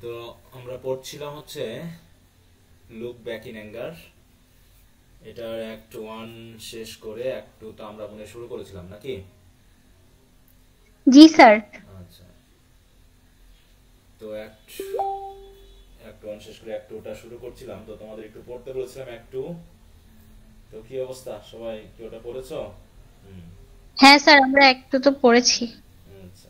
তো আমরা পড়ছিলাম হচ্ছে লুক ব্যাক ইন অ্যাঙ্গার। এটার অ্যাক্ট ওয়ান শেষ করে অ্যাক্ট টু তো আমরা মনে হয় শুরু করেছিলাম নাকি? জি স্যার। আচ্ছা, তো অ্যাক্ট অ্যাক্ট ওয়ান শেষ করে অ্যাক্ট টুটা শুরু করছিলাম, তো তোমাদের একটু পড়তে বলেছিলাম অ্যাক্ট টু। তো কি অবস্থা, সবাই কি ওটা পড়েছো? হুম। হ্যাঁ স্যার, আমরা একটু তো পড়েছি। আচ্ছা,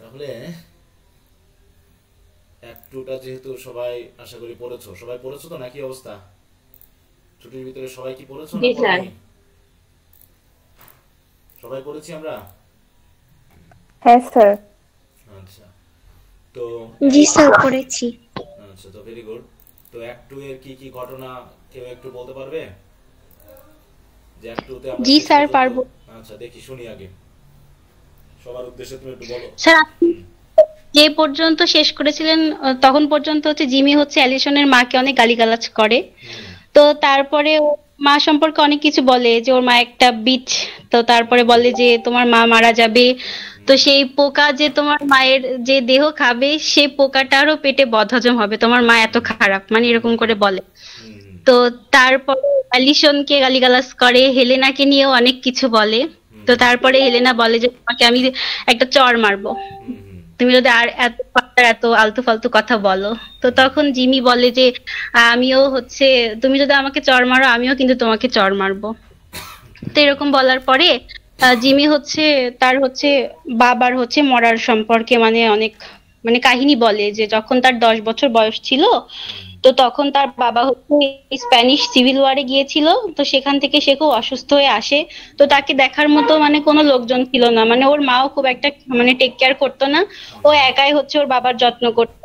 তাহলে অ্যাক্ট টুটা যেহেতু সবাই আশা করি পড়েছো, সবাই পড়েছো তো নাকি অবস্থা? ছুটির ভিতরে সবাই কি পড়েছো না জি স্যার। পড়োনি? সবাই পড়েছি আমরা। হ্যাঁ স্যার। আচ্ছা, তো জি স্যার, পড়েছি। আচ্ছা, তো ভেরি গুড। তো অ্যাক্ট টু এর কি কি ঘটনা কেউ একটু বলতে পারবে? যে অ্যাক্ট টু তে আমরা জি শেষ স্যার, পর্যন্ত। পারবো। আচ্ছা, দেখি শুনি আগে, সবার উদ্দেশ্যে তুমি একটু বলো। স্যার, আপনি হুম। যে পর্যন্ত শেষ করেছিলেন তখন পর্যন্ত হচ্ছে জিমি হচ্ছে অ্যালিসনের মাকে অনেক গালিগালাজ করে। হুম। তো তারপরে ও মা সম্পর্কে অনেক কিছু বলে, যে ওর মা একটা বিচ। তো তারপরে বলে যে তোমার মা মারা যাবে। তো হুম। সেই পোকা যে তোমার মায়ের যে দেহ খাবে, সেই পোকাটারও পেটে বদহজম হবে, তোমার মা এত খারাপ, মানে এরকম হুম। করে বলে। হুম। হুম। তো তারপরে অ্যালিসনকে গালিগালাজ করে, হেলেনাকে নিয়েও অনেক কিছু বলে। হুম। তো হুম। তারপরে হেলেনা বলে যে তোমাকে আমি একটা চড় মারবো, হুম। হুম। তুমি যদি আর এত আলতু ফালতু কথা বলো। তো হুম। তখন জিমি বলে যে আমিও হচ্ছে, তুমি যদি আমাকে চড় মারো আমিও কিন্তু তোমাকে চড় মারবো। তো এরকম বলার পরে জিমি হচ্ছে তার হচ্ছে বাবার হচ্ছে মরার সম্পর্কে মানে অনেক মানে কাহিনী বলে, যে যখন তার 10 বছর বয়স ছিল, হুম। তো তখন তার বাবা হচ্ছে স্প্যানিশ সিভিল ওয়ারে গিয়েছিল। তো সেখান থেকে সে খুব অসুস্থ হয়ে আসে। তো তাকে দেখার মতো মানে কোনো লোকজন ছিল না, মানে ওর মাও খুব একটা মানে টেক কেয়ার করতো না। ও হুম। একাই হচ্ছে ওর বাবার যত্ন করতো।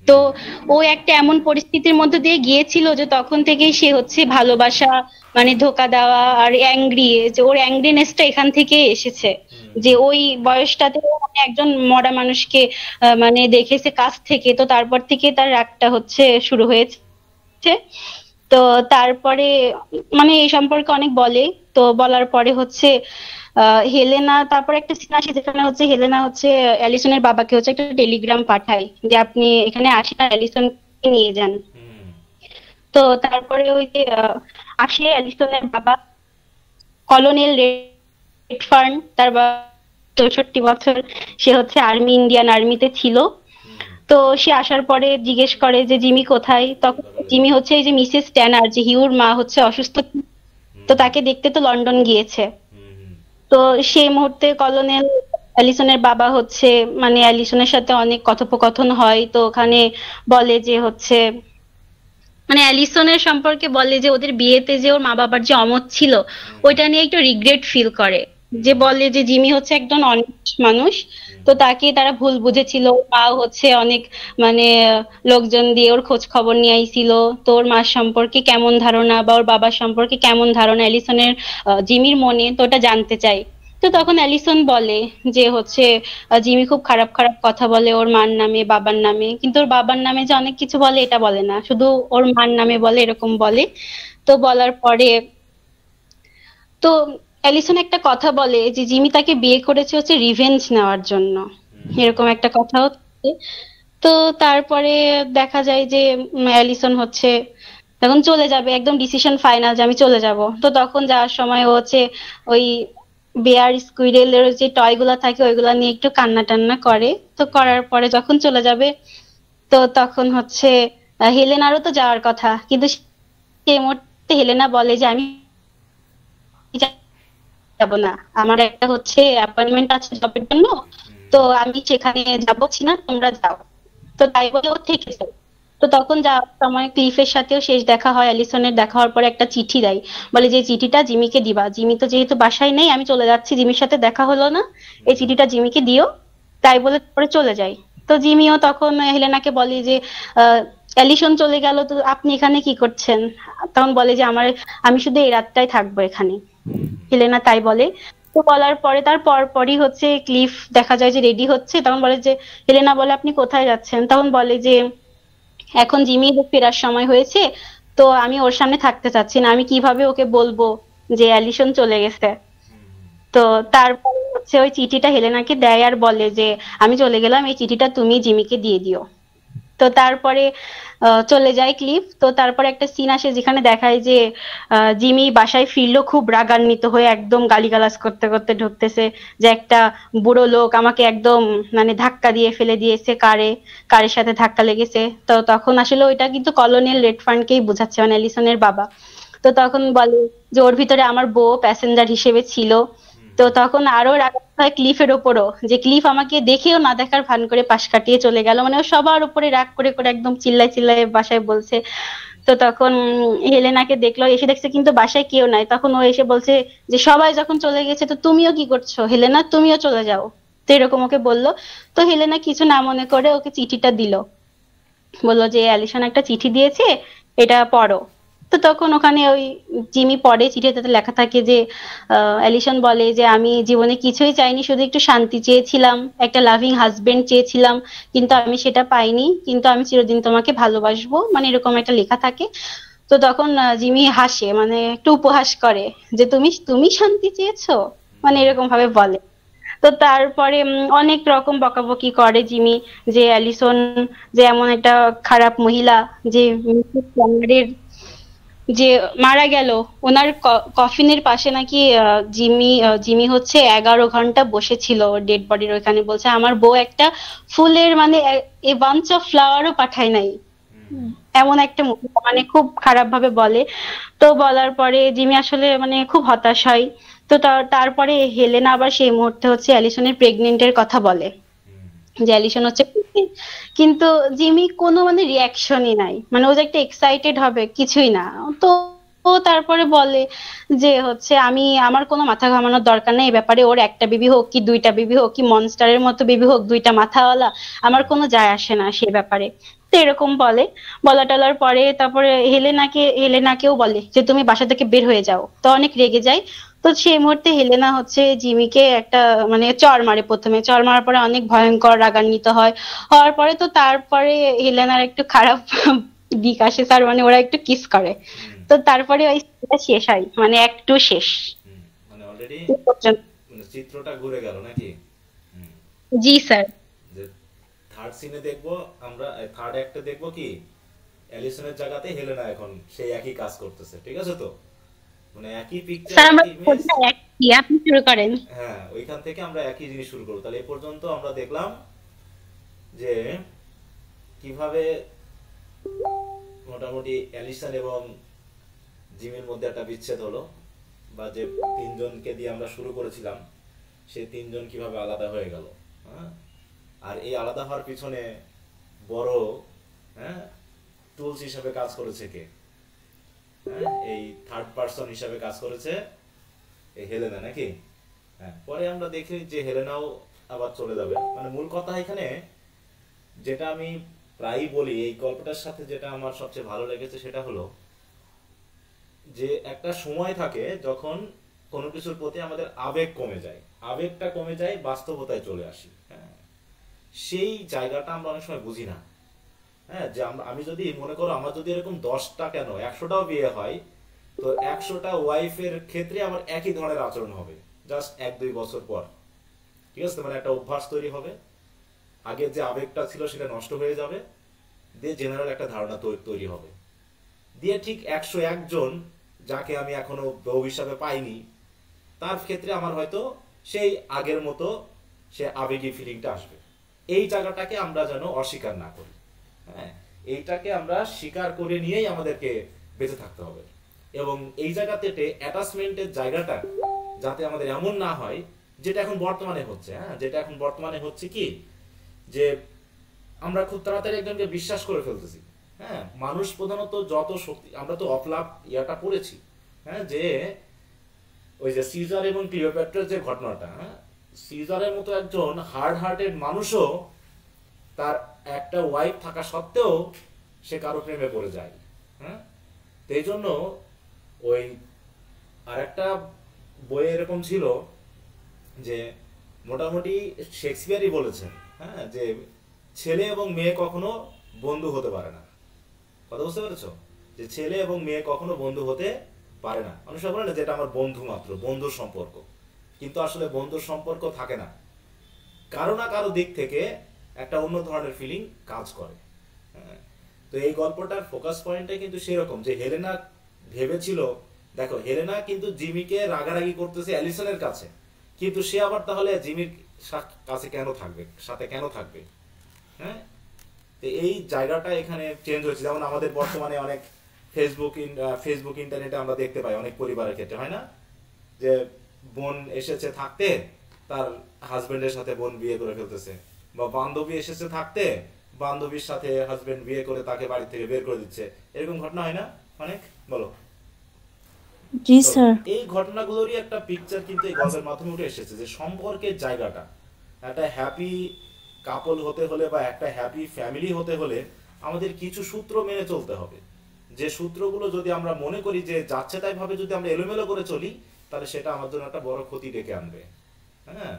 তো হুম। ও একটা এমন পরিস্থিতির মধ্যে দিয়ে গিয়েছিল যে তখন থেকেই সে হচ্ছে ভালোবাসা, মানে ধোকা দেওয়া আর অ্যাংরি, যে ওর অ্যাংরিনেসটা এখান থেকে এসেছে। হুম। যে হুম। ওই বয়সটাতে ও মানে একজন মরা মানুষকে মানে দেখেছে কাছ থেকে, তো তারপর থেকে তার রাগটা হচ্ছে শুরু হয়েছে। তো তারপরে মানে এই সম্পর্কে অনেক বলে। তো বলার পরে হচ্ছে হেলেনা, তারপর একটা সিন আসে যেখানে হচ্ছে হেলেনা হচ্ছে অ্যালিসনের বাবাকে হচ্ছে একটা টেলিগ্রাম পাঠায় যে আপনি এখানে আসেন আর অ্যালিসনকে নিয়ে যান। হুম। তো তারপরে ওই যে আসে অ্যালিসনের বাবা, কলোনেল রেডফার্ন, তার বাবা 64 বছর, সে হচ্ছে ইন্ডিয়ান আর্মিতে ছিল। হুম। তো সে আসার পরে জিজ্ঞেস করে যে জিমি কোথায়, তখন জিমি হচ্ছে এই যে মিসেস ট্যানার, যে হিউর মা হচ্ছে অসুস্থ, তো হুম। তাকে দেখতে তো লন্ডন গিয়েছে। হুম। তো সেই মুহূর্তে কলোনেল অ্যালিসনের বাবা হচ্ছে মানে অ্যালিসনের সাথে অনেক কথোপকথন হয়। তো ওখানে বলে যে হচ্ছে মানে অ্যালিসনের সম্পর্কে বলে যে ওদের বিয়েতে যে ওর মা বাবার যে অমত ছিল, হুম। ওইটা নিয়ে একটু রিগ্রেট ফিল করে। যে হুম। বলে যে জিমি হচ্ছে একজন অনেস্ট মানুষ। হুম। তো তাকে তারা ভুল বুঝেছিল, ওর মা হচ্ছে অনেক মানে লোকজন দিয়ে ওর খোঁজ খবর নিয়ে আইছিল। তো ওর মার সম্পর্কে কেমন ধারণা বা ওর বাবার সম্পর্কে কেমন ধারণা অ্যালিসনের জিমির মনে, তো ওটা জানতে চাই। তো তখন অ্যালিসন বলে যে হচ্ছে জিমি খুব খারাপ খারাপ কথা বলে ওর মার নামে বাবার নামে, কিন্তু ওর বাবার নামে যে অনেক কিছু বলে এটা বলে না, শুধু ওর মার নামে বলে, এরকম বলে। তো বলার পরে তো অ্যালিসন একটা কথা বলে যে জিমি তাকে বিয়ে করেছে হচ্ছে রিভেঞ্জ নেওয়ার জন্য, হুম। এরকম একটা কথাও থাকে। তো তারপরে দেখা যায় যে অ্যালিসন হচ্ছে তখন চলে যাবে, একদম ডিসিশন ফাইনাল যে আমি চলে যাব। তো তখন যাওয়ার সময় ও হচ্ছে ওই বেয়ার স্কুইরেলের যে টয় গুলা থাকে ওইগুলা নিয়ে একটু কান্না টান্না করে। তো করার পরে যখন চলে যাবে, তো তখন হচ্ছে হেলেনারও তো যাওয়ার কথা, কিন্তু সেই মুহূর্তে হেলেনা বলে যে আমি যাব না, আমার একটা হচ্ছে অ্যাপয়েন্টমেন্ট আছে জবের জন্য, তো আমি সেখানে যাবো না, তোমরা যাও। তো তাই বলে ও থেকে যায়। তো তখন যাওয়ার সময় ক্লিফের সাথেও শেষ দেখা হয়, অ্যালিসনের দেখা হওয়ার পরে একটা চিঠি দেয়, বলে যে চিঠিটা জিমিকে দিবা, জিমি তো যেহেতু বাসায় নেই, আমি চলে যাচ্ছি, জিমির সাথে দেখা হলো না, এই হুম। চিঠিটা জিমিকে দিও। তাই বলে পরে চলে যায়। তো জিমিও তখন হেলেনাকে বলে যে অ্যালিসন চলে গেল, তো আপনি এখানে কি করছেন? তখন বলে যে আমি শুধু এই রাতটাই থাকবো এখানে। হুম। হেলেনা তাই বলে। তো বলার পরে তার পরপরই হচ্ছে ক্লিফ দেখা যায় যে রেডি হচ্ছে, তখন বলে যে, হেলেনা বলে আপনি কোথায় যাচ্ছেন? তখন বলে যে এখন জিমির ফেরার সময় হয়েছে, তো আমি ওর সামনে থাকতে চাচ্ছি না, আমি কিভাবে ওকে বলবো যে অ্যালিসন চলে গেছে। তো তারপরে হচ্ছে ওই চিঠিটা হেলেনাকে দেয় আর বলে যে আমি চলে গেলাম, এই চিঠিটা তুমি জিমিকে দিয়ে দিও। তো তারপরে চলে যায় ক্লিফ। তো তারপরে একটা সিন আসে যেখানে দেখায় যে জিমি বাসায় ফিরলো খুব রাগান্বিত হয়ে, একদম গালিগালাজ করতে করতে ঢুকতেছে যে একটা বুড়ো লোক আমাকে একদম মানে ধাক্কা দিয়ে ফেলে দিয়েছে, কারের সাথে ধাক্কা লেগেছে। তো তখন আসলে ওইটা কিন্তু কলোনিয়াল রেডফার্নকেই বোঝাচ্ছে, মানে অ্যালিসনের বাবা। তো তখন বলে যে ওর ভিতরে আমার বউ প্যাসেঞ্জার হিসেবে ছিল। তো তখন আরো রাগ হয় ক্লিফের ওপরও, যে ক্লিফ আমাকে দেখেও না দেখার ভান করে পাশ কাটিয়ে চলে গেল, মানে ও সবার উপরে রাগ করে করে একদম চিল্লায় চিল্লায় বাসায় বলছে। তো তখন হেলেনাকে দেখলো, এসে দেখছে কিন্তু বাসায় কেউ নাই। তখন ও এসে বলছে যে সবাই যখন চলে গেছে তো তুমিও কি করছো হেলেনা, তুমিও চলে যাও। তো এরকম ওকে বললো। তো হেলেনা কিছু না মনে করে ওকে চিঠিটা দিল, বললো যে অ্যালিসন একটা চিঠি দিয়েছে, এটা পড়ো। তো তখন ওখানে ওই জিমি পড়ে, চিঠিতে লেখা থাকে যে অ্যালিসন বলে যে আমি জীবনে কিছুই চাইনি, শুধু একটু শান্তি চেয়েছিলাম, একটা লাভিং হাজবেন্ড চেয়েছিলাম, কিন্তু আমি সেটা পাইনি, কিন্তু আমি চিরদিন তোমাকে ভালোবাসবো, মানে এরকম একটা লেখা থাকে। তো তখন জিমি হাসে, মানে একটু উপহাস করে যে তুমি তুমি শান্তি চেয়েছো, মানে এরকম ভাবে বলে। তো তারপরে অনেক রকম বকাবকি করে জিমি, যে অ্যালিসন যে এমন একটা খারাপ মহিলা, যে মিসেস ক্যামেরের যে মারা গেল, ওনার কফিনের পাশে নাকি জিমি হচ্ছে 11 ঘন্টা বসেছিল ডেড বডির ওইখানে, বলছে আমার বউ একটা ফুলের মানে এ বাঞ্চ অফ ফ্লাওয়ারও পাঠায় নাই। এমন একটা মহিলা, মানে খুব খারাপ ভাবে বলে। তো বলার পরে জিমি আসলে মানে খুব হতাশ হয়। তো তারপরে হেলেনা আবার সেই মুহূর্তে হচ্ছে অ্যালিসনের প্রেগনেন্টের কথা বলে, যে অ্যালিসন হচ্ছে pregnant। কিন্তু জিমি কোনো মানে রিয়াকশনই নাই, মানে ও যে একটা এক্সাইটেড হবে কিছুই না। তো ও তারপরে বলে যে হচ্ছে আমি আমার কোনো মাথা ঘামানোর দরকার নেই এই ব্যাপারে, ওর একটা বেবি হোক কি দুইটা বেবি হোক কি মনস্টারের মতো বেবি হোক, দুইটা মাথাওয়ালা, আমার কোনো যায় আসে না সে ব্যাপারে। তো এরকম বলে। বলা টলার পরে তারপরে হেলেনাকেও বলে যে তুমি বাসা থেকে বের হয়ে যাও। তো অনেক রেগে যায়। তো সেই মুহূর্তে হেলেনা হচ্ছে জিমিকে একটা মানে চড় মারে, প্রথমে চড় মারার পরে অনেক ভয়ঙ্কর রাগান্বিত হয়। হওয়ার পরে তো তারপরে হেলেনার একটু খারাপ দিক আসে স্যার, মানে ওরা একটু কিস করে। তো তারপরে ওই সিনটা শেষ হয়, মানে অ্যাক্ট 2 শেষ মানে অলরেডি এই পর্যন্ত। মানে চিত্রটা ঘুরে গেল নাকি? হুম। জি স্যার। যে থার্ড সিনে দেখবো আমরা, থার্ড অ্যাক্টে দেখবো কি অ্যালিসনের জায়গাতে হেলেনা এখন সেই একই কাজ করতেছে, ঠিক আছে তো? মানে একই পিকচার স্যার আমরা একই ইমেজ। আপনি শুরু করেন। হ্যাঁ, ওইখান থেকে আমরা একই জিনিস শুরু করবো। তাহলে এই পর্যন্ত আমরা দেখলাম যে কিভাবে মোটামুটি অ্যালিসন এবং জিমের মধ্যে একটা বিচ্ছেদ হলো, বা যে তিনজনকে দিয়ে আমরা শুরু করেছিলাম সেই তিনজন কিভাবে আলাদা হয়ে গেল। হ্যাঁ, আর এই আলাদা হওয়ার পিছনে বড় হ্যাঁ টুলস হিসাবে কাজ করেছে কে? হ্যাঁ, এই থার্ড পার্সন হিসাবে কাজ করেছে এই হেলেনা নাকি? হ্যাঁ, পরে আমরা দেখি যে হেলেনাও আবার চলে যাবে। মানে মূল কথা এখানে যেটা আমি প্রায়ই বলি, এই গল্পটার সাথে যেটা আমার সবচেয়ে ভালো লেগেছে সেটা হলো যে একটা সময় থাকে যখন কোনো কিছুর প্রতি আমাদের আবেগ কমে যায়, আবেগটা কমে যায়, বাস্তবতায় চলে আসি। হ্যাঁ, সেই জায়গাটা আমরা অনেক সময় বুঝি না। হ্যাঁ, যে আমি যদি মনে করো আমার যদি এরকম 10টা কেন 100টাও বিয়ে হয়, তো 100টা ওয়াইফের ক্ষেত্রে আমার একই ধরনের আচরণ হবে জাস্ট 1-2 বছর পর। ঠিক আছে, মানে একটা অভ্যাস তৈরি হবে, আগের যে আবেগটা ছিল সেটা নষ্ট হয়ে যাবে, দিয়ে জেনারেল একটা ধারণা তৈরি হবে, দিয়ে ঠিক 101 জন যাকে আমি এখনো বউ হিসাবে পাইনি তার ক্ষেত্রে আমার হয়তো সেই আগের মতো সে আবেগী ফিলিংটা আসবে। এই জায়গাটাকে আমরা যেন অস্বীকার না করি। হ্যাঁ, এইটাকে আমরা স্বীকার করে নিয়েই আমাদেরকে বেঁচে থাকতে হবে। এবং এই জায়গাতে অ্যাটাচমেন্টের জায়গাটা যাতে আমাদের এমন না হয় যেটা এখন বর্তমানে হচ্ছে। হ্যাঁ, যেটা এখন বর্তমানে হচ্ছে কি, যে আমরা খুব তাড়াতাড়ি একজনকে বিশ্বাস করে ফেলতেছি। হ্যাঁ, মানুষ প্রধানত যত শক্তি, আমরা তো অফলাভ ইয়াটা পড়েছি। হ্যাঁ, যে ওই যে সিজার এবং ক্লিওপেট্রার যে ঘটনাটা, হ্যাঁ, সিজারের মতো একজন হার্ড হার্টেড মানুষও তার একটা ওয়াইফ থাকা সত্ত্বেও সে কারো প্রেমে পড়ে যায়। হ্যাঁ, তো এই জন্য ওই আরেকটা বইয়ে এরকম ছিল যে মোটামুটি শেক্সপিয়ারই বলেছেন, হ্যাঁ, যে ছেলে এবং মেয়ে কখনো বন্ধু হতে পারে না। কথা বুঝতে পেরেছো? যে ছেলে এবং মেয়ে কখনো বন্ধু হতে পারে না। মানুষ বলে না যেটা আমার বন্ধু, মাত্র বন্ধুর সম্পর্ক, কিন্তু আসলে বন্ধুর সম্পর্ক থাকে না, কারো না কারো দিক থেকে একটা অন্য ধরনের ফিলিং কাজ করে। হ্যাঁ, তো এই গল্পটার ফোকাস পয়েন্টটা কিন্তু সেরকম যে হেলেনা ভেবেছিল, দেখো হেলেনা কিন্তু জিমিকে রাগারাগি করতেছে অ্যালিসনের কাছে, কিন্তু সে আবার তাহলে জিমির কাছে কেন থাকবে, সাথে কেন থাকবে? হ্যাঁ, তো এই জায়গাটা এখানে চেঞ্জ হয়েছে। যেমন আমাদের বর্তমানে অনেক ফেসবুক ইন্টারনেটে আমরা দেখতে পাই অনেক পরিবারের ক্ষেত্রে, হয় না, যে বোন এসেছে থাকতে, তার হাজবেন্ডের সাথে বোন বিয়ে করে ফেলতেছে, বা বান্ধবী এসেছে থাকতে, বান্ধবীর সাথে হাজবেন্ড বিয়ে করে তাকে বাড়ি থেকে বের করে দিচ্ছে। এরকম ঘটনা হয় না অনেক? বলো। জি স্যার। এই ঘটনাগুলোরই একটা পিকচার কিন্তু এই গল্পের মাধ্যমে উঠে এসেছে, যে সম্পর্কের জায়গাটা, একটা হ্যাপি কাপল হতে হলে বা একটা হ্যাপি ফ্যামিলি হতে হলে আমাদের কিছু সূত্র মেনে চলতে হবে। যে সূত্রগুলো যদি আমরা মনে করি যে যাচ্ছে তাই ভাবে যদি আমরা এলোমেলো করে চলি, তাহলে সেটা আমার জন্য একটা বড় ক্ষতি ডেকে আনবে। হ্যাঁ,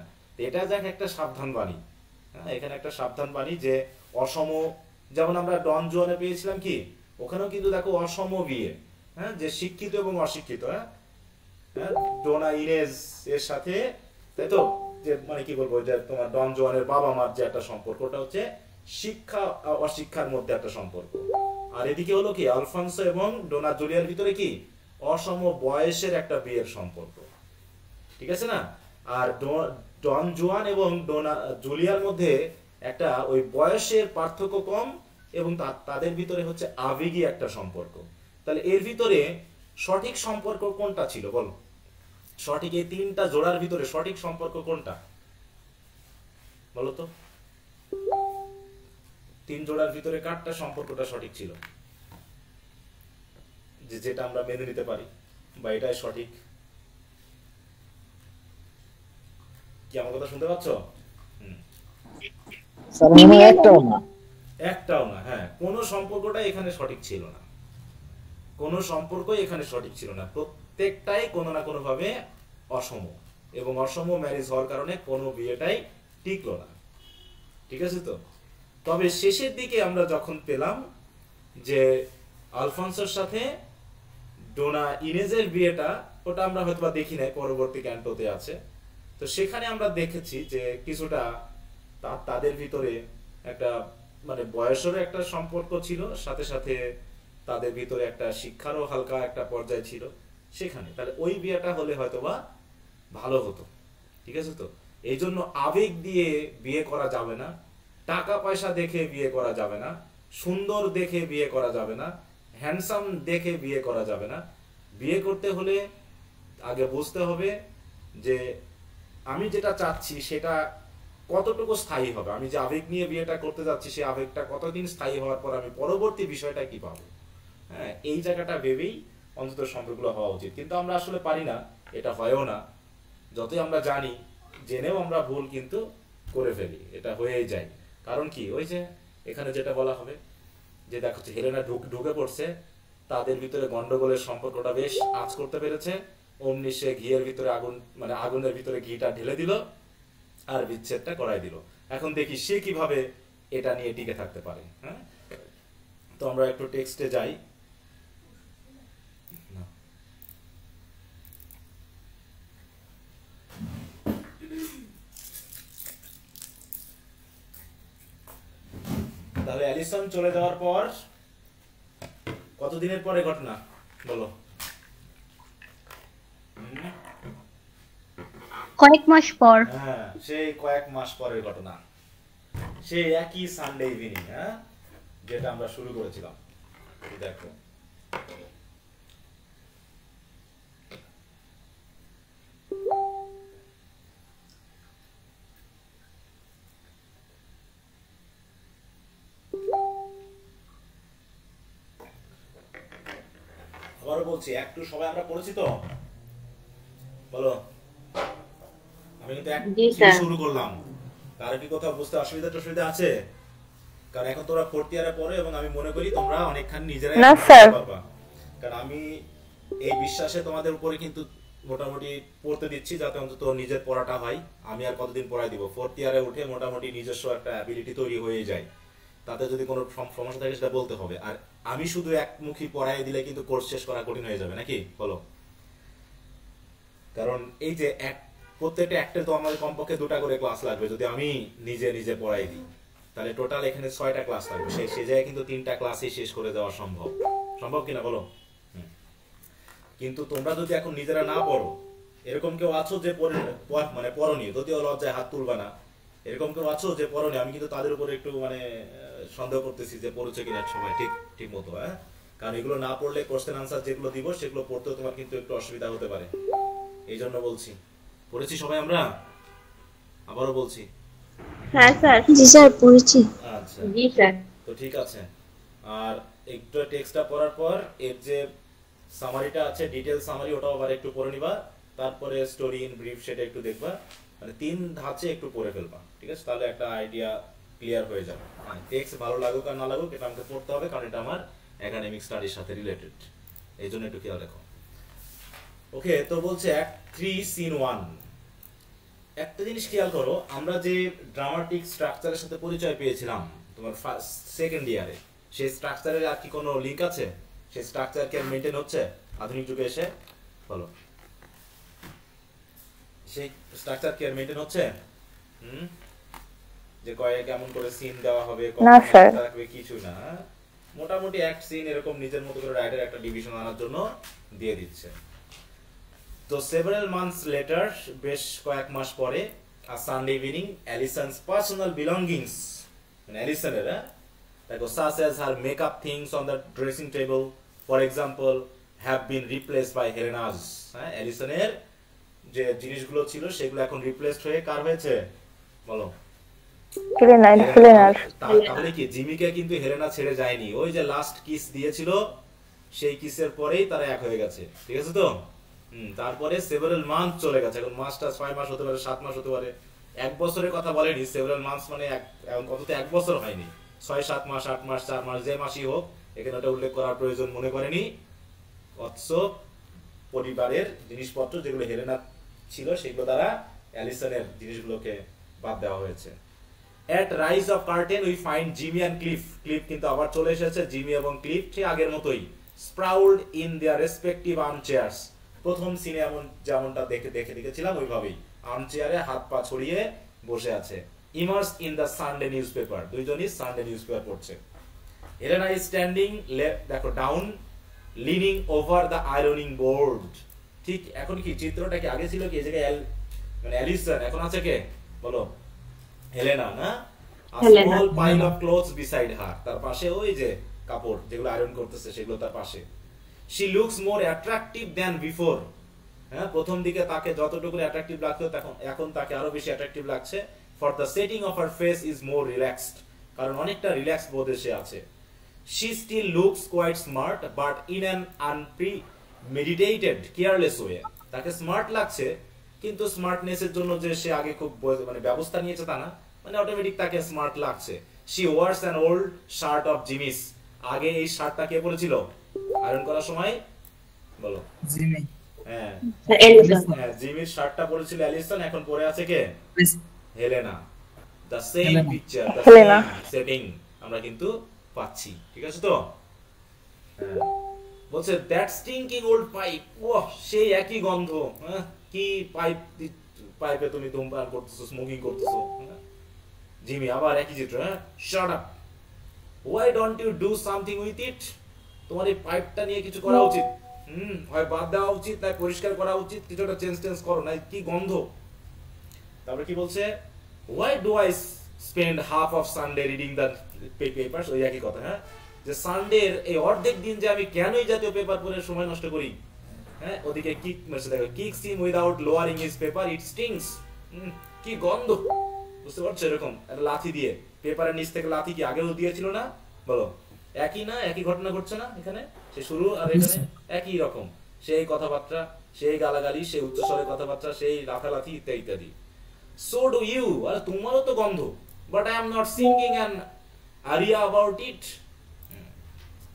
এটা যাক একটা সাবধান বাণী। হ্যাঁ, এখানে একটা সাবধান বাণী যে অসম, যেমন আমরা ডন জুয়ানে পেয়েছিলাম কি, ওখানেও কিন্তু দেখো অসম বিয়ে, হ্যাঁ, যে শিক্ষিত এবং অশিক্ষিত, হ্যাঁ, ডোনা ইনেজ এর সাথে, তাই তো, যে মানে কি বলবো, যে তোমার ডন জুয়ানের বাবা মার যে একটা সম্পর্ক, ওটা হচ্ছে শিক্ষা অশিক্ষার মধ্যে একটা সম্পর্ক। আর এদিকে হলো কি আলফান্সো এবং ডোনা জুলিয়ার ভিতরে কি অসম বয়সের একটা বিয়ের সম্পর্ক, ঠিক আছে না? আর ডন জুয়ান এবং ডোনা জুলিয়ার মধ্যে একটা ওই বয়সের পার্থক্য কম, এবং তাদের ভিতরে হচ্ছে আবেগী একটা সম্পর্ক। তাহলে এর ভিতরে সঠিক সম্পর্ক কোনটা ছিল বলো? সঠিক এই তিনটা জোড়ার ভিতরে সঠিক সম্পর্ক কোনটা বলো তো? তিন জোড়ার ভিতরে কারটা সম্পর্কটা সঠিক ছিল, যে যেটা আমরা মেনে নিতে পারি বা এটাই সঠিক? কি আমার কথা শুনতে পাচ্ছ? স্যার মনে হয় একটাও না। একটাও না, হ্যাঁ, কোন সম্পর্কটা এখানে সঠিক ছিল না, কোন সম্পর্কই এখানে সঠিক ছিল না, প্রত্যেকটাই কোনো না কোনো ভাবে অসম, এবং অসম ম্যারেজ হওয়ার কারণে কোনো বিয়েটাই টিকলো না, ঠিক আছে তো? তবে শেষের দিকে আমরা যখন পেলাম যে আলফান্সোর সাথে ডোনা ইনেজের বিয়েটা, ওটা আমরা হয়তো বা দেখি নাই, পরবর্তী ক্যান্টোতে আছে, তো সেখানে আমরা দেখেছি যে কিছুটা তাদের ভিতরে একটা মানে বয়সেরও একটা সম্পর্ক ছিল, সাথে সাথে তাদের ভিতরে একটা শিক্ষারও হালকা একটা পর্যায় ছিল সেখানে। তাহলে ওই বিয়েটা হলে হয়তো বা ভালো হতো, ঠিক আছে তো? এই জন্য আবেগ দিয়ে বিয়ে করা যাবে না, টাকা পয়সা দেখে বিয়ে করা যাবে না, সুন্দর দেখে বিয়ে করা যাবে না, হ্যান্ডসাম দেখে বিয়ে করা যাবে না। বিয়ে করতে হলে আগে বুঝতে হবে যে আমি যেটা চাচ্ছি সেটা কতটুকু স্থায়ী হবে, আমি যে আবেগ নিয়ে বিয়েটা করতে যাচ্ছি সেই আবেগটা কতদিন স্থায়ী হওয়ার পর আমি পরবর্তী বিষয়টা কি পাবো। হ্যাঁ, এই জায়গাটা ভেবেই অন্তত সম্পর্কগুলো হওয়া উচিত, কিন্তু আমরা আসলে পারি না, এটা হয়ও না। যতই আমরা জানি, জেনেও আমরা ভুল কিন্তু করে ফেলি, এটা হয়েই যায়। কারণ কি, ওই যে এখানে যেটা বলা হবে যে দেখো হেলেনা ঢুকে পড়ছে, তাদের ভিতরে গন্ডগোলের সম্পর্কটা বেশ আঁচ করতে পেরেছে, অমনি সে ঘিয়ের ভিতরে আগুন, মানে আগুনের ভিতরে ঘিটা ঢেলে দিল আর বিচ্ছেদটা করাই দিল। এখন দেখি সে কিভাবে এটা নিয়ে টিকে থাকতে পারে। হ্যাঁ, তো আমরা একটু টেক্সটে যাই। তাহলে অ্যালিসন চলে যাওয়ার পর কতদিনের পরে ঘটনা বলো? কয়েক মাস পর। হ্যাঁ, সেই কয়েক মাস পরের ঘটনা, সেই একই সানডে ইভিনিং, হ্যাঁ, যেটা আমরা শুরু করেছিলাম। দেখো আবারও বলছি, একটু সবাই আমরা পড়েছি তো বলো? আমি কিন্তু এক শুরু করলাম, কারো কি কোথাও বুঝতে অসুবিধা আছে? কারণ এখন তোমরা ফোর্থ ইয়ারে পড়ো, এবং আমি মনে করি তোমরা অনেকখানি নিজেরাই পারবা, কারণ আমি এই বিশ্বাসে তোমাদের উপরে কিন্তু মোটামুটি পড়তে দিচ্ছি যাতে অন্তত নিজের পড়াটা হয়। আমি আর কতদিন পড়াই দিব, 4th ইয়ারে উঠে মোটামুটি নিজস্ব একটা অ্যাবিলিটি তৈরি হয়ে যায়। তাতে যদি কোনো সমস্যা থাকে সেটা বলতে হবে। আর আমি শুধু একমুখী পড়াই দিলে কিন্তু কোর্স শেষ করা কঠিন হয়ে যাবে, নাকি বলো? কারণ এই যে প্রত্যেকটা অ্যাক্টে তো আমাদের কমপক্ষে 2টা করে ক্লাস লাগবে। যদি আমি নিজে নিজে পড়াই দিই তাহলে টোটাল এখানে 6টা ক্লাস লাগবে। সে জায়গায় কিন্তু 3টা ক্লাসই শেষ করে দেওয়া সম্ভব। সম্ভব কিনা বলো? কিন্তু তোমরা যদি এখন নিজেরা না পড়ো, এরকম কেউ আছো যে মানে পড়নি, যদিও লজ্জায় হাত তুলবা না, এরকম কেউ আছো যে পড়নি, আমি কিন্তু তাদের উপরে একটু মানে সন্দেহ করতেছি যে পড়েছে কিনা সবাই ঠিক মতো। কারণ এগুলো না পড়লে কোশ্চেন আনসার যেগুলো দিব সেগুলো পড়তেও তোমার কিন্তু একটু অসুবিধা হতে পারে। এই জন্য বলছি, পড়েছি সবাই আমরা? আবারও বলছি। হ্যাঁ স্যার। জি স্যার পড়েছি। আচ্ছা জি স্যার। তো ঠিক আছে। আর একটু টেক্সটটা পড়ার পর এর যে সামারিটা আছে, ডিটেইল সামারি, ওটাও আবার একটু পড়ে নিবা। তারপরে স্টোরি ইন ব্রিফ সেটা একটু দেখবা। মানে 3 ধাঁচে একটু পড়ে ফেলবা, ঠিক আছে? তাহলে একটা আইডিয়া ক্লিয়ার হয়ে যাবে। টেক্সট ভালো লাগুক আর না লাগুক এটা আমাকে পড়তে হবে, কারণ এটা আমার একাডেমিক স্টাডির সাথে রিলেটেড। এই জন্য একটু খেয়াল রাখো। ওকে, তো বলছে অ্যাক্ট 3 সিন 1। একটা জিনিস খেয়াল করো, আমরা যে ড্রামাটিক স্ট্রাকচারের সাথে পরিচয় পেয়েছিলাম তোমার সেকেন্ড ইয়ারে, সেই স্ট্রাকচারের আর কি কোনো লিংক আছে? সেই স্ট্রাকচার কি মেইনটেইন হচ্ছে আধুনিক যুগে এসে? বলো, সেই স্ট্রাকচার কি মেইনটেইন হচ্ছে? যে কেমন করে সিন দেওয়া হবে, না স্যার। রাখবে, কিছু না। মোটামুটি এক সিন এরকম নিজের মতো করে রাইটার একটা ডিভিশন আনার জন্য দিয়ে দিচ্ছে। তো several months later, বেশ কয়েক মাস পরে, a Sunday evening, Allison's personal belongings, মানে অ্যালিসনের, দেখো, such as her makeup things on the dressing table, for example, have been replaced by Helena's. অ্যালিসনের যে জিনিসগুলো ছিল সেগুলো এখন রিপ্লেসড হয়ে কার হয়েছে বলো? হেলেনার। তাহলে কি জিমিকে কিন্তু হেলেনা ছেড়ে যায়নি। ওই যে লাস্ট কিস দিয়েছিল সেই কিসের পরেই তারা এক হয়ে গেছে, ঠিক আছে তো? তারপরে সেভারাল মান্থ চলে গেছে। এখন মাসটা 6 মাস হতে পারে, 7 মাস হতে পারে, 1 বছরের কথা বলেনি। সেভারাল মান্থস মানে এখন অন্তত 1 বছর হয়নি। 6, 7 মাস, 8 মাস, 4 মাস, যে মাসই হোক, এখানে ওটা উল্লেখ করার প্রয়োজন মনে করেনি। অথচ পরিবারের জিনিসপত্র যেগুলো হেলেনা ছিল সেগুলো দ্বারা অ্যালিসনের জিনিসগুলোকে বাদ দেওয়া হয়েছে। At rise of curtain we find Jimmy and Cliff. Cliff কিন্তু আবার চলে এসেছে। জিমি এবং ক্লিফ ঠিক আগের মতোই sprawled in their respective armchairs. প্রথম সিনে যেমনটা দেখেছিলাম ওইভাবেই আর্মচেয়ারে হাত পা ছড়িয়ে বসে আছে। Immersed in the Sunday newspaper. দুইজনই সানডে নিউজপেপার পড়ছে। Helena is standing, দেখো, down, leaning over the ironing board. ঠিক এখন কি চিত্রটা কি আগে ছিল কি এই জায়গায় মানে অ্যালিসন, এখন আছে কে বলো? হেলেনা না? A small pile of clothes beside her. তার পাশে ওই যে কাপড় যেগুলো আয়রন করতেছে সেগুলো তার পাশে। She looks more attractive than before. প্রথম দিকে তাকে যতটুকু অ্যাট্রাকটিভ লাগতো এখন তাকে আরো বেশি অ্যাট্রাকটিভ লাগছে। For the setting of her face is more relaxed. কারণ অনেকটা রিল্যাক্স বোধে সে আছে। She still looks quite smart but in an unpremeditated, careless way. তাকে স্মার্ট লাগছে, কিন্তু স্মার্টনেসের জন্য যে সে আগে খুব মানে ব্যবস্থা নিয়েছে তা না, মানে অটোমেটিক তাকে স্মার্ট লাগছে। She wears an old shirt of Jimmy's. আগে এই শার্টটা কে পরেছিল আয়রন করার সময় বলো? জিমি। হ্যাঁ, জিমির শার্টটা পরেছিল অ্যালিসন, এখন পরে আছে কে? Helena. The same picture, the same setting আমরা কিন্তু পাচ্ছি, ঠিক আছে তো? হ্যাঁ, বলছে দ্যাট স্টিংকিং ওল্ড পাইপ। ওহ, সেই একই গন্ধ। কি পাইপে তুমি ধূমপান করতেছো, স্মোকিং করতেছো? জিমি আবার একই চিত্র। Shut up, why don't you do something with it? তোমার এই পাইপটা নিয়ে কিছু করা উচিত। হয় বাদ দেওয়া উচিত, না পরিষ্কার করা উচিত, কিছু একটা চেঞ্জ করো, না কি গন্ধ। তারপরে কি বলছে? why do I spend half of Sunday reading the papers? ওই একই কথা। যে সানডের এই অর্ধেক দিন যে আমি কেনই জাতীয় পেপার পড়ে সময় নষ্ট করি। ওদিকে কিক মেসে দেখো, কিকস হিম উইদাউট লোয়ারিং হিজ পেপার, ইট স্টিংস। কি গন্ধ, বুঝতে পারছো? এরকম একটা লাথি দিয়ে পেপারের নিচ থেকে লাথি কি আগেও দিয়েছিল না বলো? একই না, একই ঘটনা ঘটছে না এখানে? সে শুরু আর এখানে একই রকম, সেই কথাবার্তা, সেই গালাগালি, সেই উচ্চস্বরের কথাবার্তা, সেই লাফালাথি ইত্যাদি ইত্যাদি। So do you, আরে তোমারও তো গন্ধ, but I am not singing an aria about it.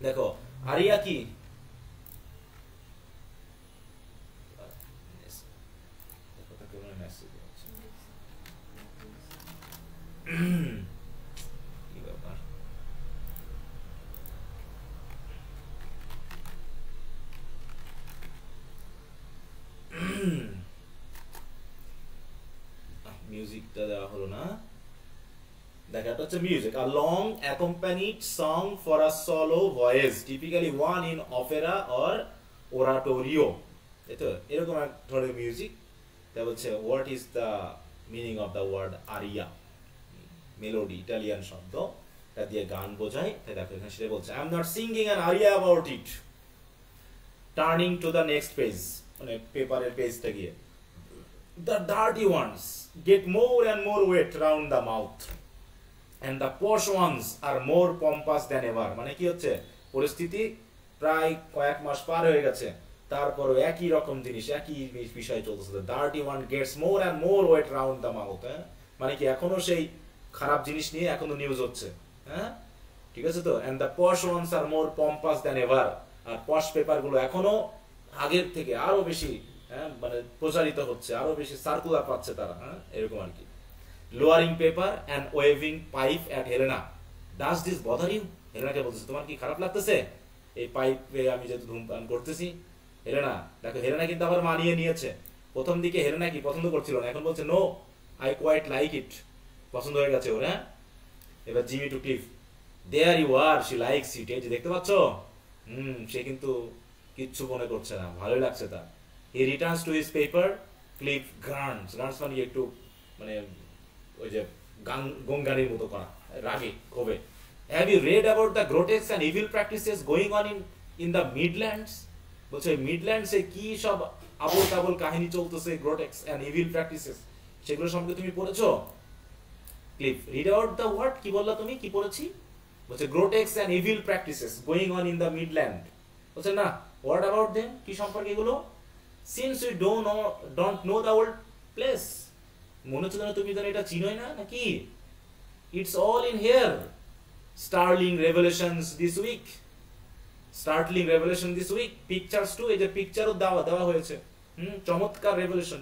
দেখো, আরিয়া কি? মেসেজ কি ব্যাপার মিউজিকটা দেওয়া হলো না দেখাটা হচ্ছে music a long accompanied song for a solo voice typically one in opera or oratorio এতো এরকম এক ধরনের মিউজিক তা বলছে what is the meaning of the word aria melody Italian শব্দ তা দিয়ে গান বোঝায় তাই দেখো এখানে সেটা বলছে I am not singing an aria about it turning to the next page মানে পেপারের পেজটা গিয়ে the dirty ones get more and more weight round the mouth and the posh ones are more pompous than ever মানে কি হচ্ছে পরিস্থিতি প্রায় কয়েক মাস পার হয়ে গেছে তারপরও একই রকম জিনিস একই বিষয় চলতেছে the dirty one gets more and more weight round the mouth মানে কি এখনো সেই খারাপ জিনিস নিয়ে এখনো নিউজ হচ্ছে হ্যাঁ ঠিক আছে তো and the posh ones are more pompous than ever R posh paper গুলো এখনো আগের থেকে আরো বেশি মানে প্রচারিত হচ্ছে আরো বেশি সার্কুলার পাচ্ছে তারা এরকম আর কি lowering paper and waving pipe at Helena does this bother you হেলেনাকে বলতেছে তোমার কি খারাপ লাগতেছে এই পাইপে আমি যেহেতু ধূমপান করতেছি হেলেনা দেখো হেলেনা কিন্তু আবার মানিয়ে নিয়েছে প্রথম দিকে হেলেনা কি পছন্দ করছিল না এখন বলছে no I quite like it পছন্দ হয়ে গেছে ওর এবার Jimmy to Cliff there you are she likes it এই যে দেখতে পাচ্ছ সে কিন্তু কিচ্ছু মনে করছে না ভালোই লাগছে তার he returns to his paper cliff grants মানে একটু মানে ওই যে গঙ্গানির মতো করা রাগে ক্ষোভে have you read about the grotesque and evil practices going on in the Midlands বলছে মিডল্যান্ডসে কি সব আবল তাবল কাহিনী চলতেছে গ্রোটেক্স অ্যান্ড ইভিল প্র্যাকটিসেস সেগুলো সম্পর্কে তুমি পড়েছো Cliff read out the word কি বললা তুমি কি পড়েছি বলছে grotesque and evil practices going on in the Midland বলছে না হোয়াট অ্যাবাউট দেম কি সম্পর্কে এগুলো since we don't know the old place মনে হচ্ছে না তুমি জানো এটা চিনোই না নাকি it's all in here startling revelations this week pictures too এই যে পিকচারও দেওয়া হয়েছে চমৎকার রেভেলেশন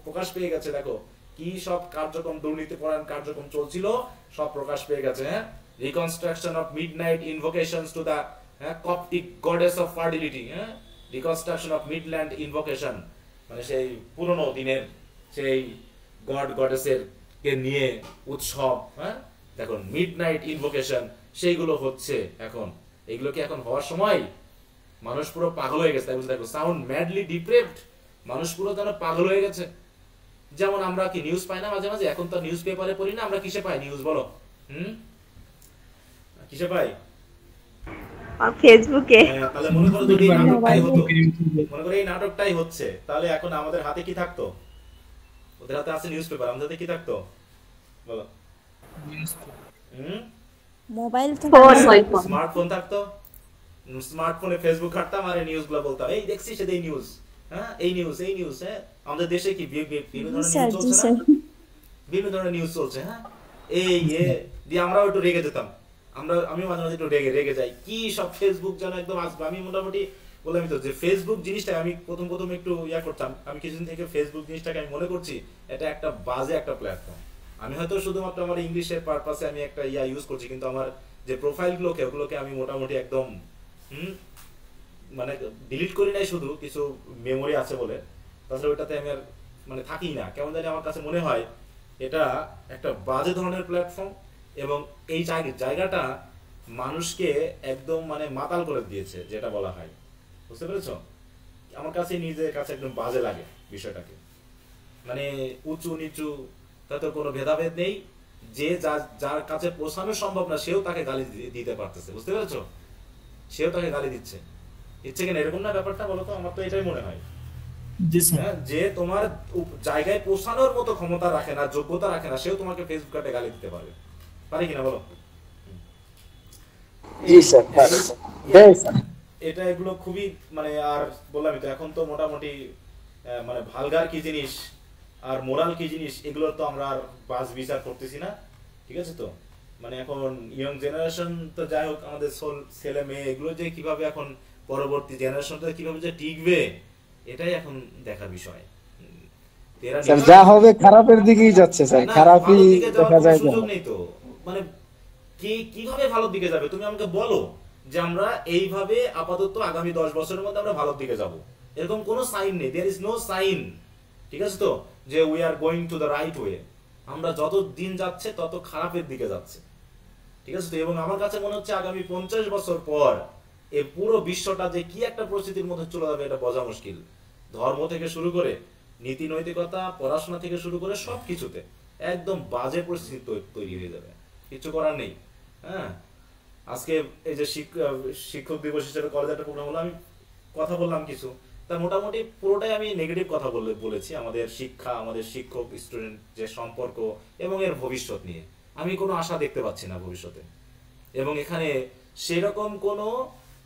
প্রকাশ পেয়ে গেছে দেখো কি সব কার্যক্রম দুর্নীতিপরায়ণ কার্যক্রম চলছিল সব প্রকাশ পেয়ে গেছে reconstruction of midnight invocations to the Coptic goddess of fertility reconstruction of Midland invocation মানে সেই পুরনো দিনের সেই গড গডেসের কে নিয়ে উৎসব দেখুন মিডনাইট ইনভোকেশন সেইগুলো হচ্ছে এখন এগুলো কি এখন হওয়ার সময় মানুষ পুরো পাগল হয়ে গেছে তাই বুঝতে দেখো সাউন্ড ম্যাডলি ডিপ্রেভড মানুষ পুরো যেন পাগল হয়ে গেছে যেমন আমরা কি নিউজ পাই না মাঝে মাঝে এখন তো নিউজ পেপারে পড়ি না আমরা কিসে পাই নিউজ বলো কিসে পাই ফেসবুকে তাহলে মনে করো যদি নাটকটাই হতো মনে করো এই নাটকটাই হচ্ছে তাহলে এখন আমাদের হাতে কি থাকতো ওদের হাতে আছে নিউজ পেপার আমাদের হাতে কি থাকতো বলো মোবাইল স্মার্টফোন থাকতো স্মার্টফোনে ফেসবুক ঘাটতাম আর নিউজগুলো বলতাম এই দেখছিস এই নিউজ এই নিউজ আমাদের দেশে কি বিভিন্ন ধরনের নিউজ চলছে এই দিয়ে আমরাও একটু রেগে যেতাম আমি মাঝে মাঝে একটু রেগে যাই কি সব ফেসবুক যেন একদম আসবে আমি মোটামুটি বললাম তো যে ফেসবুক জিনিসটা আমি প্রথম একটু করতাম আমি কিছুদিন থেকে ফেসবুক জিনিসটাকে আমি মনে করছি এটা একটা বাজে একটা প্ল্যাটফর্ম আমি হয়তো শুধুমাত্র আমার ইংলিশের পারপাসে আমি একটা ইউজ করছি কিন্তু আমার যে প্রোফাইলগুলোকে ওগুলোকে আমি মোটামুটি একদম মানে ডিলিট করি নাই শুধু কিছু মেমোরি আছে বলে তাছাড়া ওইটাতে আমি আর মানে থাকি না কেমন জানি আমার কাছে মনে হয় এটা একটা বাজে ধরনের প্ল্যাটফর্ম এবং এই জায়গাটা মানুষকে একদম মানে মাতাল করে দিয়েছে যেটা বলা হয় বুঝতে পেরেছো আমার কাছে নিজের কাছে একদম বাজে লাগে বিষয়টাকে মানে উঁচু নিচু তাতে কোনো ভেদাভেদ নেই যে যার কাছে পৌঁছানো সম্ভব না সেও তাকে গালি দিতে পারতেছে বুঝতে পেরেছো সেও তাকে গালি দিচ্ছে ইচ্ছে কিনা এরকম না ব্যাপারটা বলো তো আমার তো এটাই মনে হয় যে তোমার জায়গায় পৌঁছানোর মতো ক্ষমতা রাখে না যোগ্যতা রাখে না সেও তোমাকে ফেসবুক ঘাটে গালি দিতে পারবে পারে কিনা বলো এটা এগুলো খুবই মানে আর বললামই তো এখন তো মোটামুটি মানে ভালগার কি জিনিস আর মোরাল কি জিনিস এগুলো তো আমরা আর বাস বিচার করতেছি না ঠিক আছে তো মানে এখন ইয়ং জেনারেশন তো যাই হোক আমাদের ছেলে মেয়ে এগুলো যে কিভাবে এখন পরবর্তী জেনারেশনটা কিভাবে যে টিকবে এটাই এখন দেখার বিষয় এরা স্যার নির্ভর যা হবে খারাপের দিকেই যাচ্ছে স্যার, না, খারাপই ভালোর দিকে যাওয়ার দেখা কোনো যায় সুযোগ কেন? নেই তো। মানে কিভাবে ভালোর দিকে যাবে তুমি আমাকে বলো যে আমরা এইভাবে আপাতত আগামী 10 বছরের মধ্যে আমরা ভালোর দিকে যাব, এরকম কোনো সাইন নেই, দেয়ার ইজ নো সাইন। ঠিক আছে তো, যে we are going to the right way. আমরা যত দিন যাচ্ছে তত খারাপের দিকে যাচ্ছে। ঠিক আছে তো, এবং আমার কাছে মনে হচ্ছে আগামী 50 বছর পর এই পুরো বিশ্বটা যে কি একটা পরিস্থিতির মধ্যে চলে যাবে এটা বোঝা মুশকিল। ধর্ম থেকে শুরু করে নীতি নৈতিকতা, পড়াশোনা থেকে শুরু করে সবকিছুতে একদম বাজে পরিস্থিতি তৈরি হয়ে যাবে, কিছু করার নেই। হ্যাঁ, আজকে এই যে শিক্ষক দিবস হিসেবে কলেজে একটা প্রোগ্রাম হলো, আমি কথা বললাম কিছু, তা মোটামুটি পুরোটাই আমি নেগেটিভ কথা বলেছি আমাদের শিক্ষা, আমাদের শিক্ষক স্টুডেন্ট যে সম্পর্ক এবং এর ভবিষ্যৎ নিয়ে। আমি কোনো আশা দেখতে পাচ্ছি না ভবিষ্যতে, এবং এখানে সেরকম কোনো